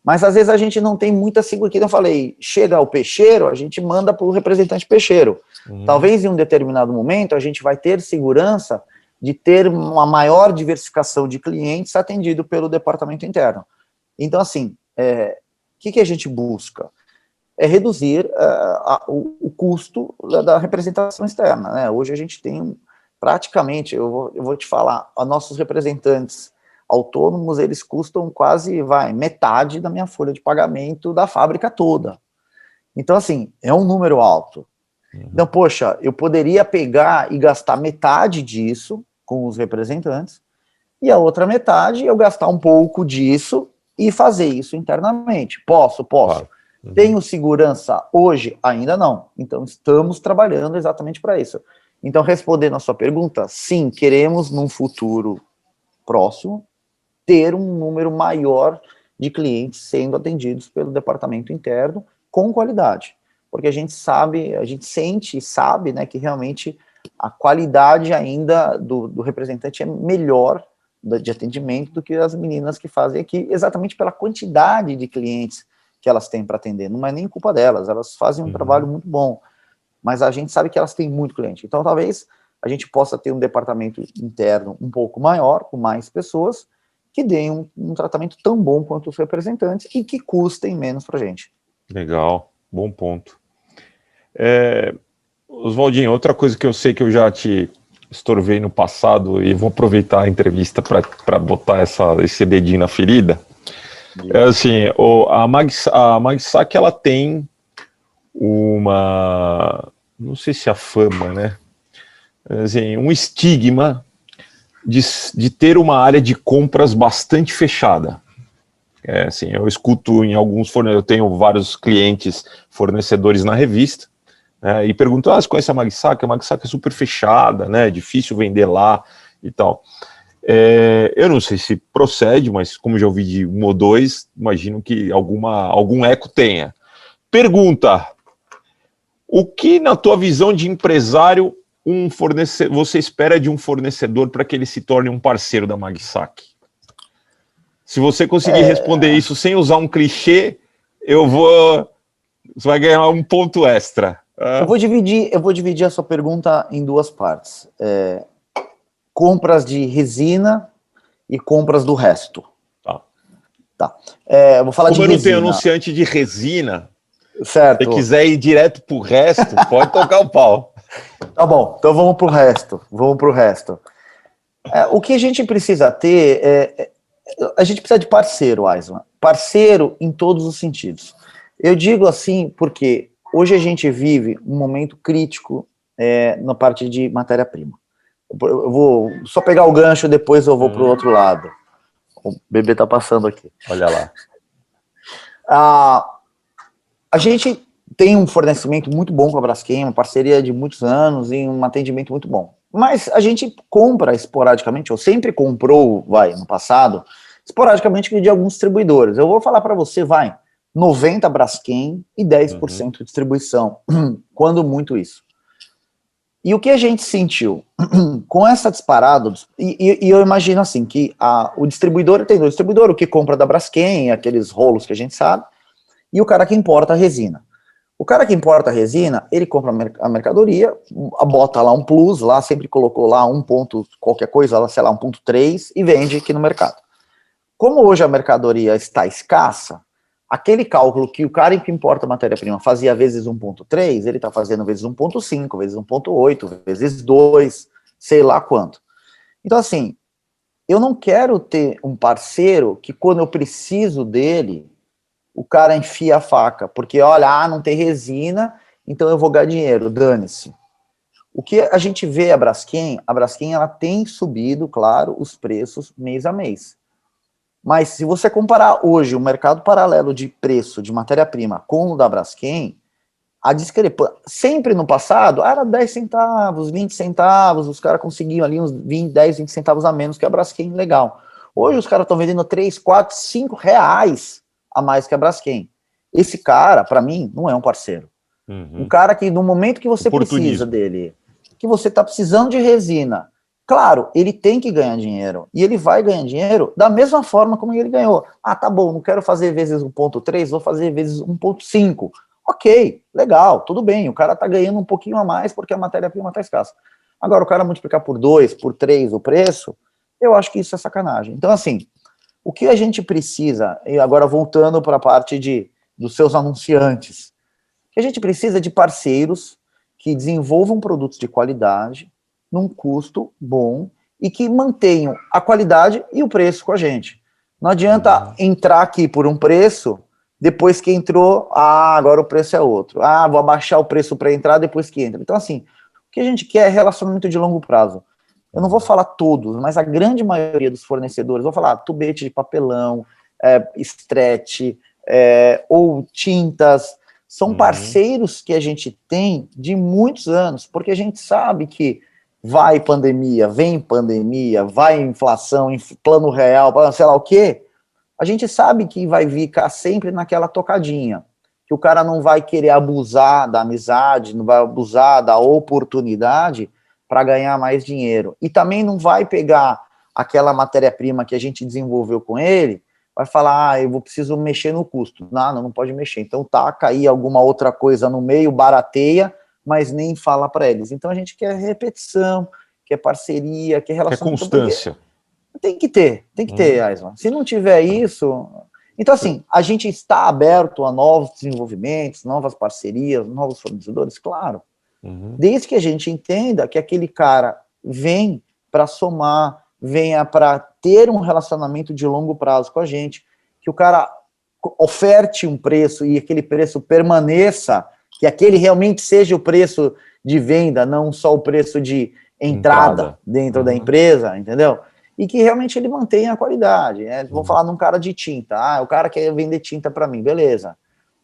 Mas às vezes a gente não tem muita segurança. Eu falei, chega ao peixeiro, a gente manda para o representante peixeiro. Talvez em um determinado momento a gente vai ter segurança de ter uma maior diversificação de clientes atendido pelo departamento interno. Então, assim, o que a gente busca? É reduzir o custo da representação externa, né? Hoje a gente tem praticamente, eu vou te falar, os nossos representantes autônomos, eles custam quase, metade da minha folha de pagamento da fábrica toda. Então, assim, é um número alto. Então, poxa, eu poderia pegar e gastar metade disso com os representantes, e a outra metade eu gastar um pouco disso e fazer isso internamente. Posso. Claro. Tenho segurança hoje? Ainda não. Então, estamos trabalhando exatamente para isso. Então, respondendo a sua pergunta, sim, queremos, num futuro próximo, ter um número maior de clientes sendo atendidos pelo departamento interno com qualidade. Porque a gente sabe, a gente sente e sabe, né, que realmente a qualidade ainda do representante é melhor de atendimento do que as meninas que fazem aqui, exatamente pela quantidade de clientes que elas têm para atender. Não é nem culpa delas, elas fazem um trabalho muito bom, mas a gente sabe que elas têm muito cliente. Então, talvez a gente possa ter um departamento interno um pouco maior, com mais pessoas, que deem um tratamento tão bom quanto os representantes e que custem menos para a gente. Legal, bom ponto. Oswaldinho, outra coisa que eu sei que eu já te estorvei no passado e vou aproveitar a entrevista para botar esse dedinho na ferida, é assim, a MagSac, ela tem não sei se a fama, né, assim, um estigma de ter uma área de compras bastante fechada. Assim, eu escuto em alguns fornecedores, eu tenho vários clientes fornecedores na revista, né, e pergunto, você conhece a MagSac? A MagSac é super fechada, né, é difícil vender lá e tal. Eu não sei se procede, mas como já ouvi de um ou dois, imagino que algum eco tenha. Pergunta, o que na tua visão de empresário você espera de um fornecedor para que ele se torne um parceiro da MagSac? Se você conseguir responder isso sem usar um clichê, você vai ganhar um ponto extra. Eu vou dividir a sua pergunta em duas partes. Compras de resina e compras do resto. Tá. Eu vou falar Como de resina. Como eu não tenho anunciante de resina, certo. Se quiser ir direto pro resto, pode tocar o pau. Tá bom, então vamos pro resto. O que a gente precisa ter a gente precisa de parceiro, Aislan. Parceiro em todos os sentidos. Eu digo assim porque hoje a gente vive um momento crítico na parte de matéria-prima. Eu vou só pegar o gancho, depois eu vou para o outro lado. O bebê tá passando aqui. Olha lá. A gente tem um fornecimento muito bom com a Braskem, uma parceria de muitos anos e um atendimento muito bom. Mas a gente compra esporadicamente, ou sempre comprou, no passado, esporadicamente de alguns distribuidores. Eu vou falar para você, 90 Braskem e 10% distribuição, quando muito isso. E o que a gente sentiu? Com essa disparada, e eu imagino assim, que o distribuidor tem dois distribuidores, o que compra da Braskem, aqueles rolos que a gente sabe, e o cara que importa a resina. O cara que importa a resina, ele compra a mercadoria, bota lá um plus, lá sempre colocou lá um ponto, qualquer coisa, sei lá, 1.3, e vende aqui no mercado. Como hoje a mercadoria está escassa, aquele cálculo que o cara que importa a matéria-prima fazia vezes 1.3, ele está fazendo vezes 1.5, vezes 1.8, vezes 2, sei lá quanto. Então, assim, eu não quero ter um parceiro que quando eu preciso dele, o cara enfia a faca, porque olha, não tem resina, então eu vou ganhar dinheiro, dane-se. O que a gente vê a Braskem ela tem subido, claro, os preços mês a mês. Mas se você comparar hoje o mercado paralelo de preço de matéria-prima com o da Braskem, a discrepância, sempre no passado, era 10 centavos, 20 centavos, os caras conseguiam ali uns 20, 10, 20 centavos a menos que a Braskem, legal. Hoje os caras estão vendendo 3, 4, 5 reais a mais que a Braskem. Esse cara, para mim, não é um parceiro. Um cara que no momento que você precisa dele, que você está precisando de resina, claro, ele tem que ganhar dinheiro, e ele vai ganhar dinheiro da mesma forma como ele ganhou. Ah, tá bom, não quero fazer vezes 1,3, vou fazer vezes 1,5. Ok, legal, tudo bem, o cara tá ganhando um pouquinho a mais porque a matéria-prima tá escassa. Agora, o cara multiplicar por 2, por 3 o preço, eu acho que isso é sacanagem. Então, assim, o que a gente precisa, e agora voltando para a parte dos seus anunciantes, que a gente precisa de parceiros que desenvolvam produtos de qualidade, num custo bom, e que mantenham a qualidade e o preço com a gente. Não adianta entrar aqui por um preço, depois que entrou, agora o preço é outro. Vou abaixar o preço para entrar depois que entra. Então, assim, o que a gente quer é relacionamento de longo prazo. Eu não vou falar todos, mas a grande maioria dos fornecedores, vou falar tubete de papelão, stretch, ou tintas, são parceiros que a gente tem de muitos anos, porque a gente sabe que vai pandemia, vem pandemia, vai inflação, plano real, sei lá o quê, a gente sabe que vai ficar sempre naquela tocadinha, que o cara não vai querer abusar da amizade, não vai abusar da oportunidade para ganhar mais dinheiro. E também não vai pegar aquela matéria-prima que a gente desenvolveu com ele, vai falar, eu preciso mexer no custo. Não pode mexer. Então taca aí alguma outra coisa no meio, barateia, mas nem fala para eles. Então a gente quer repetição, quer parceria, quer relacionamento. Quer constância. Tem que ter, Aislan. Se não tiver isso... Então, assim, a gente está aberto a novos desenvolvimentos, novas parcerias, novos fornecedores, claro. Desde que a gente entenda que aquele cara vem para somar, venha para ter um relacionamento de longo prazo com a gente, que o cara oferte um preço e aquele preço permaneça, que aquele realmente seja o preço de venda, não só o preço de entrada dentro da empresa, entendeu? E que realmente ele mantenha a qualidade. Vamos falar num cara de tinta. O cara quer vender tinta para mim, beleza.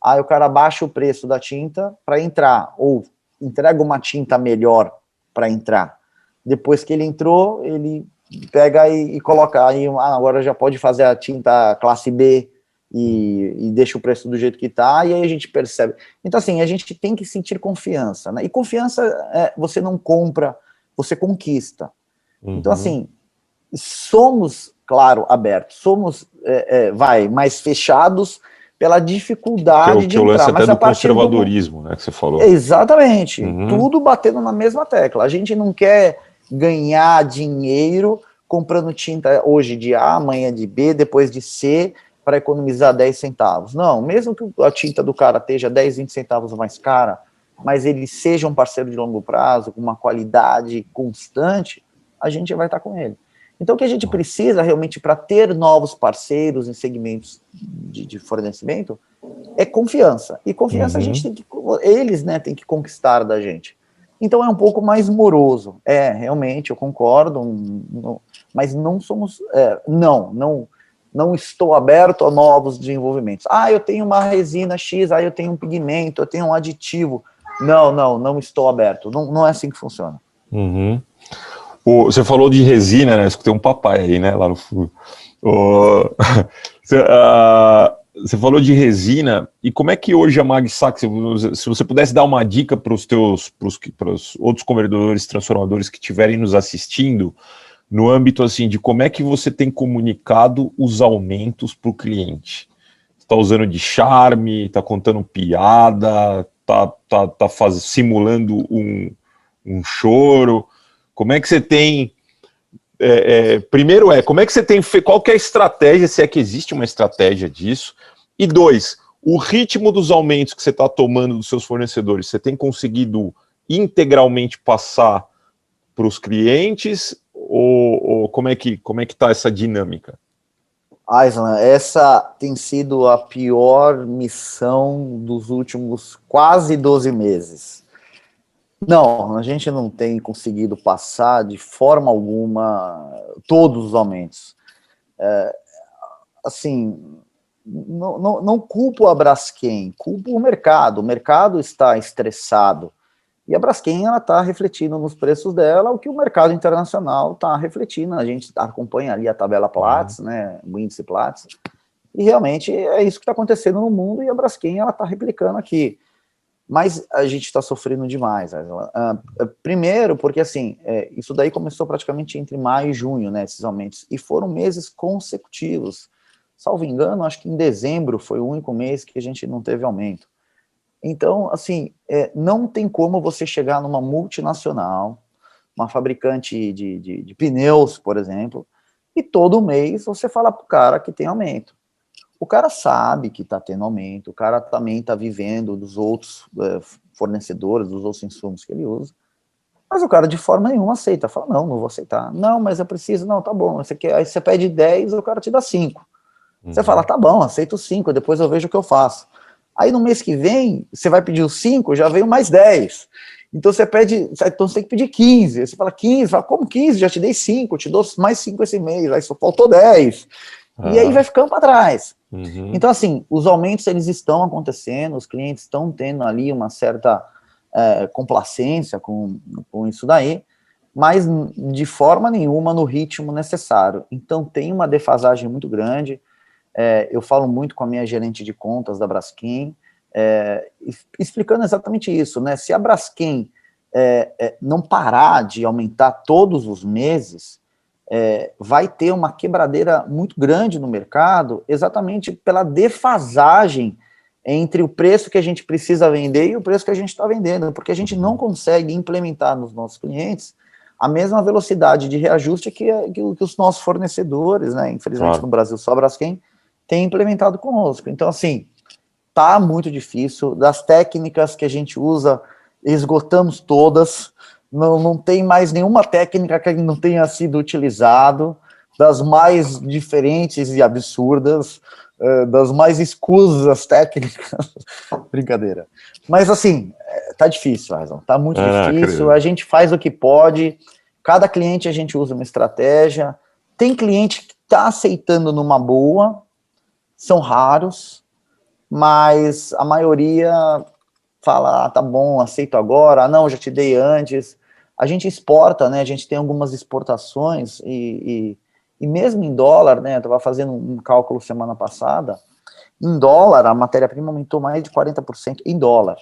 Aí o cara baixa o preço da tinta para entrar, ou entrega uma tinta melhor para entrar. Depois que ele entrou, ele pega e coloca aí, agora já pode fazer a tinta classe B e deixa o preço do jeito que está, e aí a gente percebe. Então, assim, a gente tem que sentir confiança, né? E confiança você não compra, você conquista. Então, assim, somos, claro, abertos, somos, mais fechados pela dificuldade de entrar. Que o lance até mas do conservadorismo, né, que você falou. Exatamente, tudo batendo na mesma tecla. A gente não quer ganhar dinheiro comprando tinta hoje de A, amanhã de B, depois de C, para economizar 10 centavos. Não, mesmo que a tinta do cara esteja 10, 20 centavos mais cara, mas ele seja um parceiro de longo prazo, com uma qualidade constante, a gente vai estar com ele. Então, o que a gente precisa realmente para ter novos parceiros em segmentos de fornecimento é confiança. E confiança a gente tem que, eles, né, tem que conquistar da gente. Então é um pouco mais moroso. Realmente, eu concordo, mas não somos, não estou aberto a novos desenvolvimentos. Eu tenho uma resina X, eu tenho um pigmento, eu tenho um aditivo. Não estou aberto. Não é assim que funciona. Você falou de resina, né? Escutei um papai aí, né? Lá no fundo. Você falou de resina, e como é que hoje a MagSac, se você pudesse dar uma dica para os outros convertedores, transformadores que estiverem nos assistindo, no âmbito assim de como é que você tem comunicado os aumentos para o cliente? Está usando de charme, está contando piada, está simulando um choro? Como é que você tem... primeiro como é que você tem... Qual que é a estratégia, se é que existe uma estratégia disso? E 2, o ritmo dos aumentos que você está tomando dos seus fornecedores, você tem conseguido integralmente passar para os clientes? Ou como é que está essa dinâmica? Aislan, essa tem sido a pior missão dos últimos quase 12 meses. Não, a gente não tem conseguido passar de forma alguma todos os aumentos. assim, não culpo a Braskem, culpo o mercado está estressado, e a Braskem está refletindo nos preços dela o que o mercado internacional está refletindo, a gente acompanha ali a tabela Platts, né, o índice Platts, e realmente é isso que está acontecendo no mundo, e a Braskem está replicando aqui. Mas a gente está sofrendo demais. Primeiro, porque assim, isso daí começou praticamente entre maio e junho, né, esses aumentos, e foram meses consecutivos. Salvo engano, acho que em dezembro foi o único mês que a gente não teve aumento. Então, assim, não tem como você chegar numa multinacional, uma fabricante de pneus, por exemplo, e todo mês você fala para o cara que tem aumento. O cara sabe que está tendo aumento, o cara também está vivendo dos outros fornecedores, dos outros insumos que ele usa, mas o cara de forma nenhuma aceita, fala, não vou aceitar, não, mas eu preciso, não, tá bom, aí você pede 10, o cara te dá 5, você fala, tá bom, aceito 5, depois eu vejo o que eu faço. Aí no mês que vem, você vai pedir os 5, já veio mais 10, então você tem que pedir 15, você fala 15, fala, como 15? Já te dei 5, te dou mais 5 esse mês, aí só faltou 10, e aí vai ficando para trás. Então, assim, os aumentos, eles estão acontecendo, os clientes estão tendo ali uma certa complacência com isso daí, mas de forma nenhuma no ritmo necessário. Então, tem uma defasagem muito grande. Eu falo muito com a minha gerente de contas da Braskem, explicando exatamente isso, né? Se a Braskem não parar de aumentar todos os meses, vai ter uma quebradeira muito grande no mercado, exatamente pela defasagem entre o preço que a gente precisa vender e o preço que a gente está vendendo, porque a gente não consegue implementar nos nossos clientes a mesma velocidade de reajuste que os nossos fornecedores, né? Infelizmente, no Brasil, só a Braskem tem implementado conosco. Então, assim, tá muito difícil. Das técnicas que a gente usa, esgotamos todas. Não tem mais nenhuma técnica que não tenha sido utilizado, das mais diferentes e absurdas, das mais escusas técnicas. Brincadeira. Mas, assim, tá difícil, Raizão, tá muito difícil. A gente faz o que pode, cada cliente a gente usa uma estratégia. Tem cliente que tá aceitando numa boa, são raros, mas a maioria fala, tá bom, aceito agora, não, já te dei antes. A gente exporta, né, a gente tem algumas exportações, e mesmo em dólar, né, eu estava fazendo um cálculo semana passada, em dólar, a matéria-prima aumentou mais de 40%, em dólar,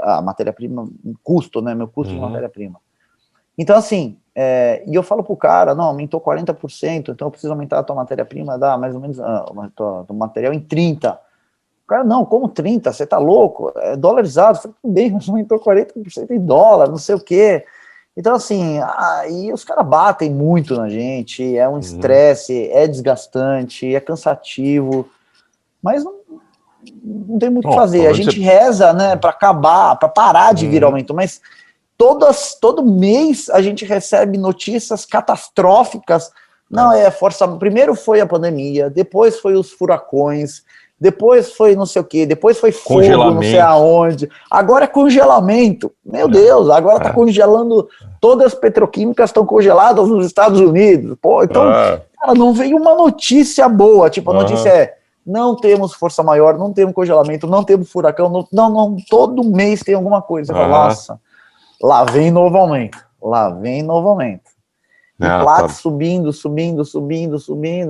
a matéria-prima, custo, né, meu custo de matéria-prima. Então, assim, e eu falo pro cara, não, aumentou 40%, então eu preciso aumentar a tua matéria-prima, dá mais ou menos, do material em 30%. O cara, não, como 30%? Você tá louco? É dolarizado. Eu falei, tudo bem, mas aumentou 40% em dólar, não sei o quê. Então, assim, aí os caras batem muito na gente, é um estresse, é desgastante, é cansativo, mas não tem muito o que fazer. A gente reza, né, para acabar, para parar de vir aumento, mas todo mês a gente recebe notícias catastróficas. Não, primeiro foi a pandemia, depois foi os furacões, depois foi não sei o que, depois foi fogo, não sei aonde, agora é congelamento, meu Deus, agora tá congelando, todas as petroquímicas estão congeladas nos Estados Unidos, pô, então, cara, não veio uma notícia boa, tipo, a notícia não temos força maior, não temos congelamento, não temos furacão, não, todo mês tem alguma coisa, fala, nossa, lá vem novo aumento, e Platts subindo,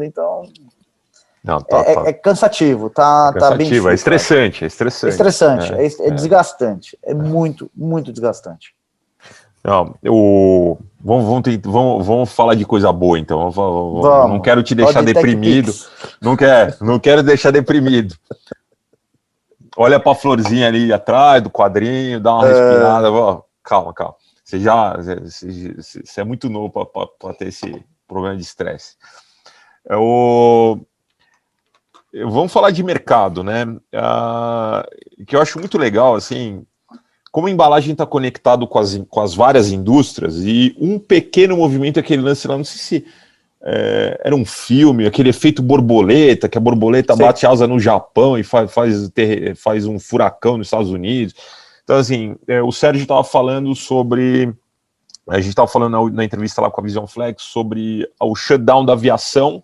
então... Não, é cansativo, tá bem difícil. É estressante. É desgastante, é muito, muito desgastante. Não, vamos falar de coisa boa, então. Vamos. Não quero te deixar deprimido. Não quero deixar deprimido. Olha para a florzinha ali atrás do quadrinho, dá uma respirada. Calma. Você é muito novo para ter esse problema de estresse. Vamos falar de mercado, né? Que eu acho muito legal, assim, como a embalagem está conectado com as várias indústrias, e um pequeno movimento, aquele lance lá, não sei se era um filme, aquele efeito borboleta, que a borboleta bate asa no Japão e faz um furacão nos Estados Unidos. Então, assim, o Sérgio estava falando sobre... A gente estava falando na entrevista lá com a Vision Flex sobre o shutdown da aviação,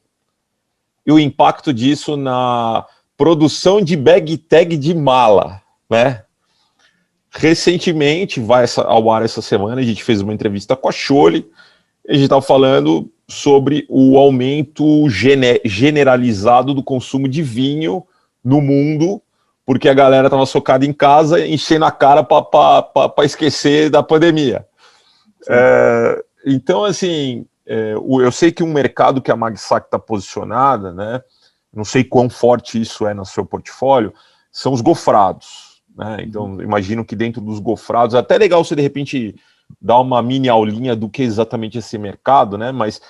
e o impacto disso na produção de bag tag de mala, né? Recentemente, vai ao ar essa semana, a gente fez uma entrevista com a Scholle, a gente estava falando sobre o aumento generalizado do consumo de vinho no mundo, porque a galera estava socada em casa, enchendo a cara para esquecer da pandemia. Então, assim, eu sei que um mercado que a Magsac está posicionada, né, não sei quão forte isso é no seu portfólio, são os gofrados. Né? Então, imagino que dentro dos gofrados, é até legal você, de repente, dar uma mini aulinha do que é exatamente esse mercado, né? Mas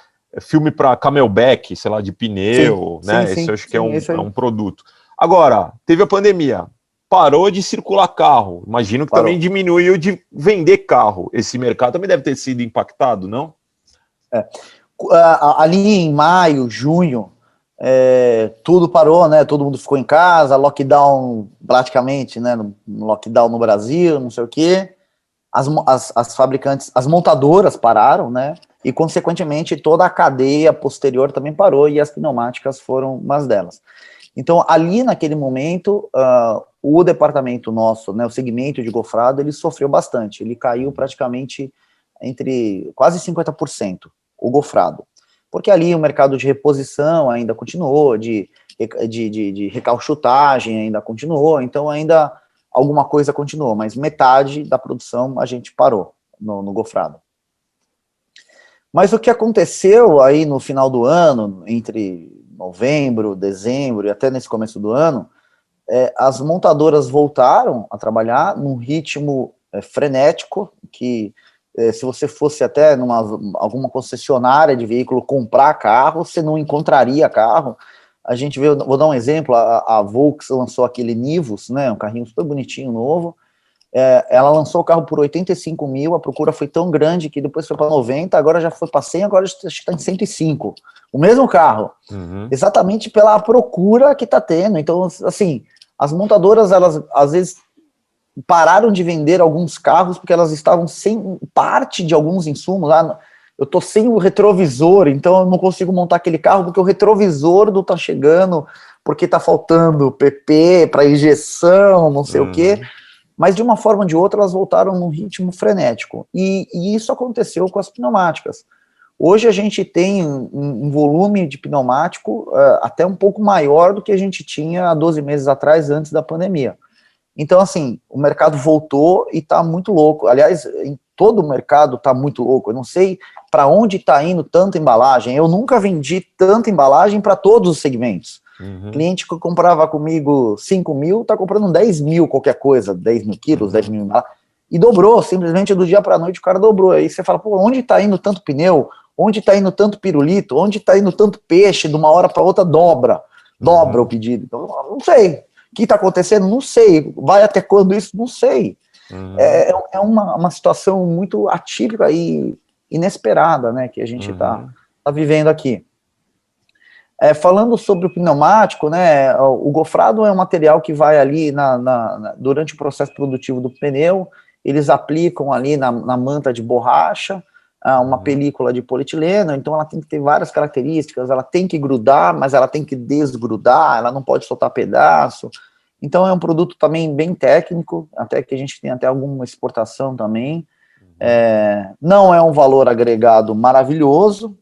filme para camelback, sei lá, de pneu, né? Esse eu acho que é um produto. Agora, teve a pandemia, parou de circular carro, imagino que também diminuiu de vender carro. Esse mercado também deve ter sido impactado, não? Ali em maio, junho, tudo parou, né? Todo mundo ficou em casa, lockdown praticamente, né? Lockdown no Brasil, não sei o quê. As fabricantes, as montadoras pararam, né? E consequentemente toda a cadeia posterior também parou e as pneumáticas foram umas delas. Então ali naquele momento o departamento nosso, né? O segmento de gofrado, ele sofreu bastante. Ele caiu praticamente entre quase 50% o gofrado. Porque ali o mercado de reposição ainda continuou, de recalchutagem ainda continuou, então ainda alguma coisa continuou, mas metade da produção a gente parou no gofrado. Mas o que aconteceu aí no final do ano, entre novembro, dezembro e até nesse começo do ano, as montadoras voltaram a trabalhar num ritmo frenético, que se você fosse até alguma concessionária de veículo comprar carro, você não encontraria carro. A gente vê, vou dar um exemplo, a Volks lançou aquele Nivus, né, um carrinho super bonitinho, novo, ela lançou o carro por 85 mil, a procura foi tão grande que depois foi para 90, agora já foi para 100, agora está em 105, o mesmo carro, exatamente pela procura que está tendo. Então, assim, as montadoras, elas às vezes pararam de vender alguns carros porque elas estavam sem parte de alguns insumos. Eu tô sem o retrovisor, então eu não consigo montar aquele carro porque o retrovisor não tá chegando, porque tá faltando PP para injeção, não sei o quê. Mas de uma forma ou de outra elas voltaram num ritmo frenético. E isso aconteceu com as pneumáticas. Hoje a gente tem um volume de pneumático até um pouco maior do que a gente tinha há 12 meses atrás, antes da pandemia. Então, assim, o mercado voltou e está muito louco. Aliás, em todo o mercado está muito louco. Eu não sei para onde está indo tanta embalagem. Eu nunca vendi tanta embalagem para todos os segmentos. Cliente que comprava comigo 5 mil, está comprando 10 mil qualquer coisa, 10 mil quilos, 10 mil embalagens. E dobrou, simplesmente do dia para a noite o cara dobrou. Aí você fala, pô, onde está indo tanto pneu? Onde está indo tanto pirulito? Onde está indo tanto peixe? De uma hora para outra dobra o pedido. Então, não sei. O que está acontecendo? Não sei. Vai até quando isso? Não sei. É uma situação muito atípica e inesperada, né, que a gente está vivendo aqui. Falando sobre o pneumático, né, o gofrado é um material que vai ali durante o processo produtivo do pneu, eles aplicam ali na manta de borracha, uma película de polietileno, então ela tem que ter várias características, ela tem que grudar, mas ela tem que desgrudar, ela não pode soltar pedaço. Então é um produto também bem técnico, até que a gente tem até alguma exportação também. Não é um valor agregado maravilhoso,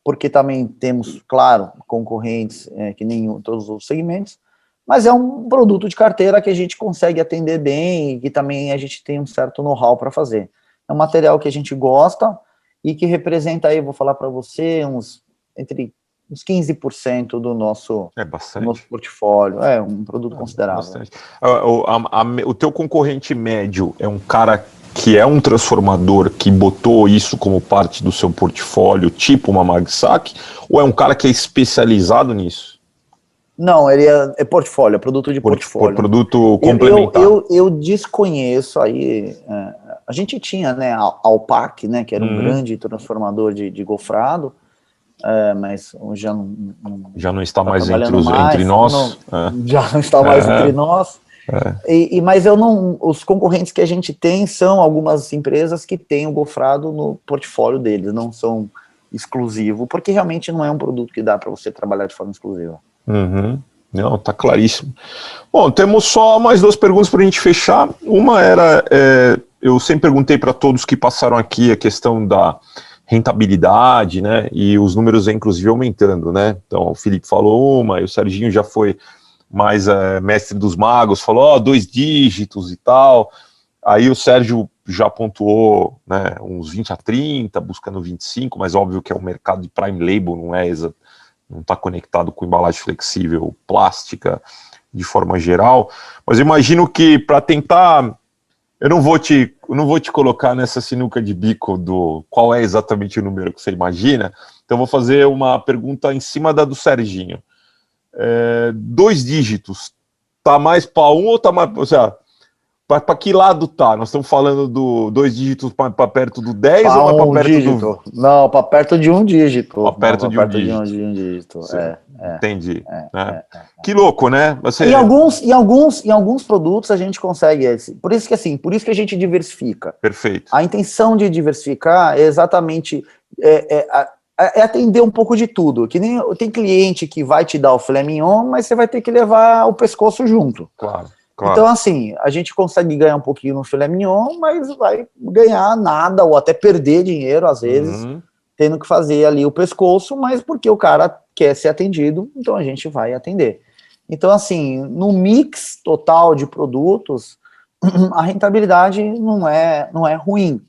porque também temos, claro, concorrentes que nem em todos os segmentos, mas é um produto de carteira que a gente consegue atender bem e que também a gente tem um certo know-how para fazer. É um material que a gente gosta e que representa aí, vou falar para você, entre uns 15% do nosso portfólio. É um produto considerável. Bastante. O teu concorrente médio é um cara que é um transformador que botou isso como parte do seu portfólio, tipo uma Magsac, ou é um cara que é especializado nisso? Não, ele é portfólio, é produto de portfólio. Produto complementar. Eu desconheço aí. A gente tinha, né, a Alpac, né, que era um grande transformador de gofrado, mas já não está mais entre nós. Já não está mais entre nós. Mas os concorrentes que a gente tem são algumas empresas que têm o gofrado no portfólio deles, não são exclusivo, porque realmente não é um produto que dá para você trabalhar de forma exclusiva. Uhum. Não, tá claríssimo. Bom, temos só mais 2 perguntas para a gente fechar. Uma era, eu sempre perguntei para todos que passaram aqui a questão da rentabilidade, né, e os números inclusive aumentando, né, então o Felipe falou uma, e o Serginho já foi mais mestre dos magos, falou 2 dígitos e tal, aí o Sérgio já pontuou, né, uns 20 a 30, buscando 25, mas óbvio que é um mercado de prime label, não está conectado com embalagem flexível, plástica, de forma geral, mas eu imagino que para tentar, eu não vou te colocar nessa sinuca de bico do qual é exatamente o número que você imagina, então vou fazer uma pergunta em cima da do Serginho. 2 dígitos, tá mais para um ou tá mais, ou seja, para que lado tá? Nós estamos falando do 2 dígitos para perto do 10 Para ou mais para um perto dígito. do... Não, para perto de um dígito. Para perto de um De dígito. um dígito. Entendi. Que louco, né? Você... Em alguns produtos a gente consegue esse. Por isso que a gente diversifica. Perfeito. A intenção de diversificar é exatamente atender um pouco de tudo. Que nem tem cliente que vai te dar o filé mignon, mas você vai ter que levar o pescoço junto. Claro. Então, assim, a gente consegue ganhar um pouquinho no filé mignon, mas vai ganhar nada, ou até perder dinheiro, às vezes, tendo que fazer ali o pescoço, mas porque o cara quer ser atendido, então a gente vai atender. Então, assim, no mix total de produtos, a rentabilidade não é ruim.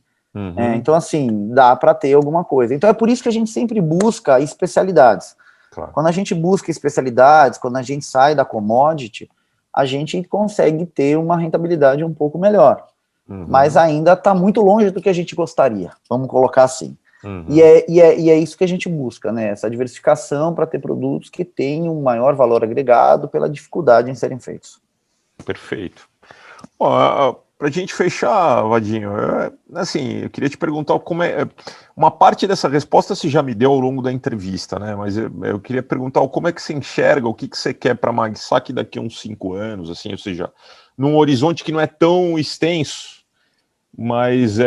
Então, assim, dá para ter alguma coisa. Então, é por isso que a gente sempre busca especialidades. Claro. Quando a gente busca especialidades, quando a gente sai da commodity, a gente consegue ter uma rentabilidade um pouco melhor. Mas ainda está muito longe do que a gente gostaria, vamos colocar assim. E é isso que a gente busca, né? Essa diversificação para ter produtos que tenham um maior valor agregado pela dificuldade em serem feitos. Perfeito. Para a gente fechar, Vadinho, assim, eu queria te perguntar como uma parte dessa resposta você já me deu ao longo da entrevista, né? Mas eu queria perguntar como é que você enxerga, o que você quer para a Magsac daqui a uns 5 anos, assim, ou seja, num horizonte que não é tão extenso, mas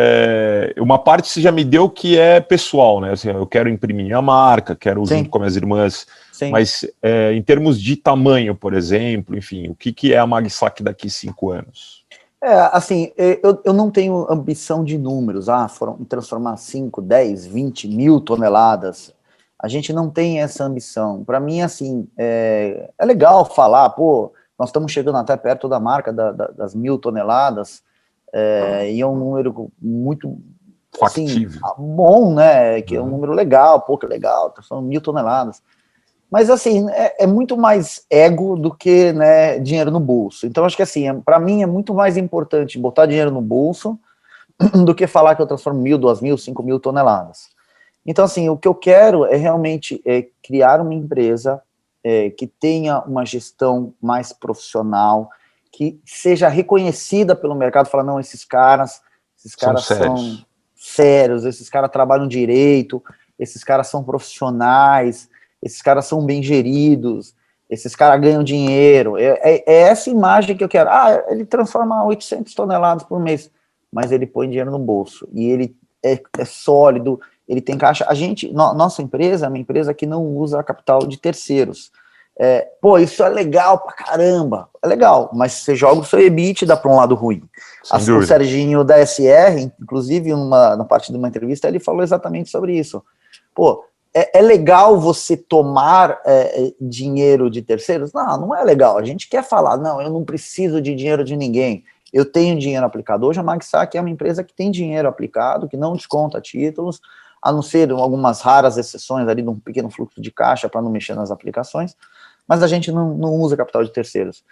uma parte você já me deu que é pessoal, né? Assim, eu quero imprimir minha marca, quero junto com minhas irmãs. Sim. Mas em termos de tamanho, por exemplo, enfim, o que é a Magsac daqui a 5 anos? Assim, eu não tenho ambição de números, transformar 5, 10, 20 mil toneladas. A gente não tem essa ambição. Para mim, assim, é legal falar, nós estamos chegando até perto da marca das 1.000 toneladas, e é um número muito factível, assim, bom, né? Que é um número legal, que é legal, são 1.000 toneladas. Mas, assim, é muito mais ego do que, né, dinheiro no bolso. Então, acho que, assim, para mim é muito mais importante botar dinheiro no bolso do que falar que eu transformo 1.000, 2.000, 5.000 toneladas. Então, assim, o que eu quero é realmente criar uma empresa que tenha uma gestão mais profissional, que seja reconhecida pelo mercado, falar, não, esses caras são sérios, esses caras trabalham direito, esses caras são profissionais, esses caras são bem geridos, esses caras ganham dinheiro. É essa imagem que eu quero. Ele transforma 800 toneladas por mês, mas ele põe dinheiro no bolso, e ele é sólido, ele tem caixa. Nossa empresa é uma empresa que não usa capital de terceiros. Isso é legal pra caramba, é legal, mas você joga o seu EBITDA para um lado ruim. O Serginho da SR, inclusive, na parte de uma entrevista, ele falou exatamente sobre isso. É legal você tomar dinheiro de terceiros? Não é legal. A gente quer falar, não, eu não preciso de dinheiro de ninguém. Eu tenho dinheiro aplicado. Hoje a Magsac é uma empresa que tem dinheiro aplicado, que não desconta títulos, a não ser algumas raras exceções ali de um pequeno fluxo de caixa para não mexer nas aplicações, mas a gente não usa capital de terceiros.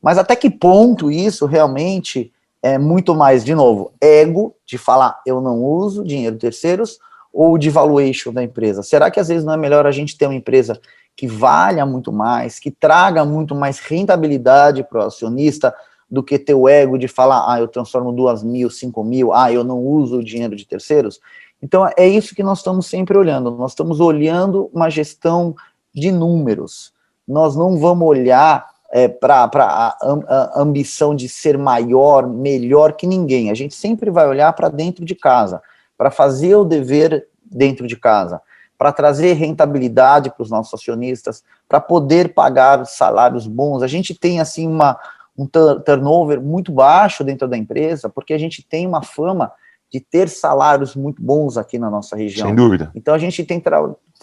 Mas até que ponto isso realmente é muito mais, de novo, ego de falar, eu não uso dinheiro de terceiros, ou de valuation da empresa? Será que às vezes não é melhor a gente ter uma empresa que valha muito mais, que traga muito mais rentabilidade para o acionista, do que ter o ego de falar, eu transformo 2.000, 5.000, eu não uso o dinheiro de terceiros? Então é isso que nós estamos sempre olhando, nós estamos olhando uma gestão de números, nós não vamos olhar para a ambição de ser maior, melhor que ninguém, a gente sempre vai olhar para dentro de casa, para fazer o dever dentro de casa. para trazer rentabilidade para os nossos acionistas, para poder pagar salários bons. A gente tem, assim, um turnover muito baixo dentro da empresa, porque a gente tem uma fama de ter salários muito bons aqui na nossa região. Sem dúvida. Então, a gente tem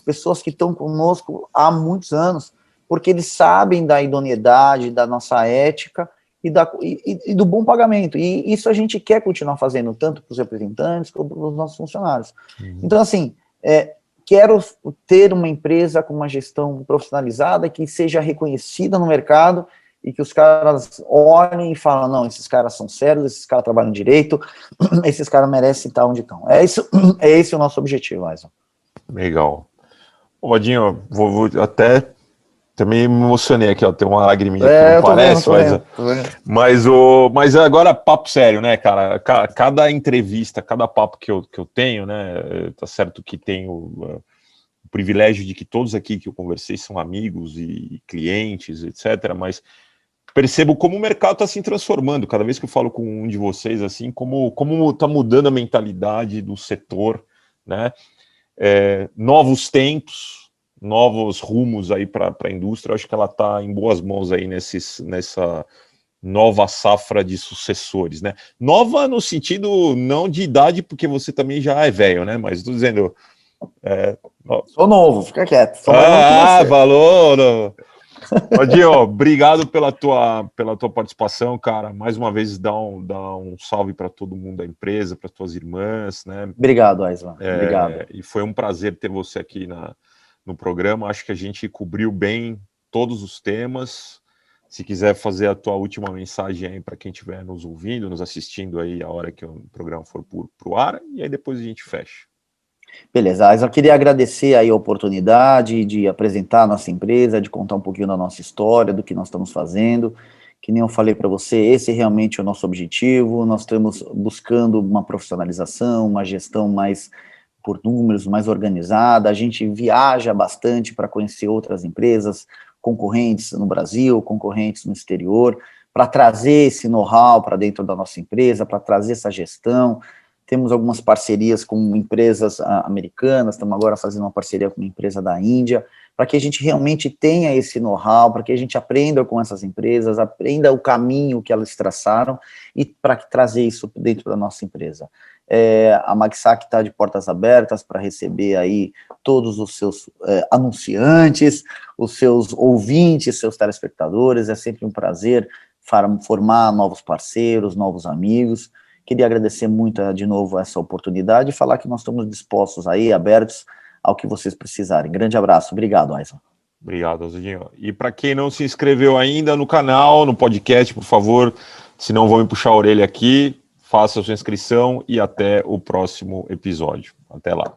pessoas que estão conosco há muitos anos, porque eles sabem da idoneidade, da nossa ética e do bom pagamento. E isso a gente quer continuar fazendo, tanto para os representantes como para os nossos funcionários. Então, assim, quero ter uma empresa com uma gestão profissionalizada, que seja reconhecida no mercado, e que os caras olhem e falem, não, esses caras são sérios, esses caras trabalham direito, esses caras merecem estar onde estão. É esse o nosso objetivo, Aison. Legal. Ô, Vadinho, vou até também me emocionei aqui, ó, tem uma lagriminha que não parece, mas agora papo sério, né, cara? Cada entrevista, cada papo que eu tenho, né, tá certo que tenho o privilégio de que todos aqui que eu conversei são amigos e clientes, etc., mas percebo como o mercado está se transformando. Cada vez que eu falo com um de vocês, assim, como está mudando a mentalidade do setor, né? Novos tempos, novos rumos aí para a indústria. Eu acho que ela está em boas mãos aí nessa nova safra de sucessores, né? Nova no sentido não de idade, porque você também já é velho, né? Mas estou dizendo... Sou novo, fica quieto. Valor! Vadinho, obrigado pela tua participação, cara. Mais uma vez, dá um salve para todo mundo da empresa, para tuas irmãs, né? Obrigado, Aislan. Obrigado. E foi um prazer ter você aqui no programa. Acho que a gente cobriu bem todos os temas. Se quiser fazer a tua última mensagem aí para quem estiver nos ouvindo, nos assistindo aí a hora que o programa for pro ar, e aí depois a gente fecha. Beleza, eu queria agradecer aí a oportunidade de apresentar a nossa empresa, de contar um pouquinho da nossa história, do que nós estamos fazendo. Que nem eu falei para você, esse realmente é o nosso objetivo. Nós estamos buscando uma profissionalização, uma gestão mais por números, mais organizada. A gente viaja bastante para conhecer outras empresas, concorrentes no Brasil, concorrentes no exterior, para trazer esse know-how para dentro da nossa empresa, para trazer essa gestão. Temos algumas parcerias com empresas americanas, estamos agora fazendo uma parceria com uma empresa da Índia, para que a gente realmente tenha esse know-how, para que a gente aprenda com essas empresas, aprenda o caminho que elas traçaram e para trazer isso dentro da nossa empresa. A Magsac está de portas abertas para receber aí todos os seus anunciantes, os seus ouvintes, seus telespectadores. É sempre um prazer formar novos parceiros, novos amigos. Queria agradecer muito de novo essa oportunidade e falar que nós estamos dispostos aí, abertos ao que vocês precisarem. Grande abraço. Obrigado, Aislan. Obrigado, Azudinho. E para quem não se inscreveu ainda no canal, no podcast, por favor, se não vão me puxar a orelha aqui, faça a sua inscrição e até o próximo episódio. Até lá.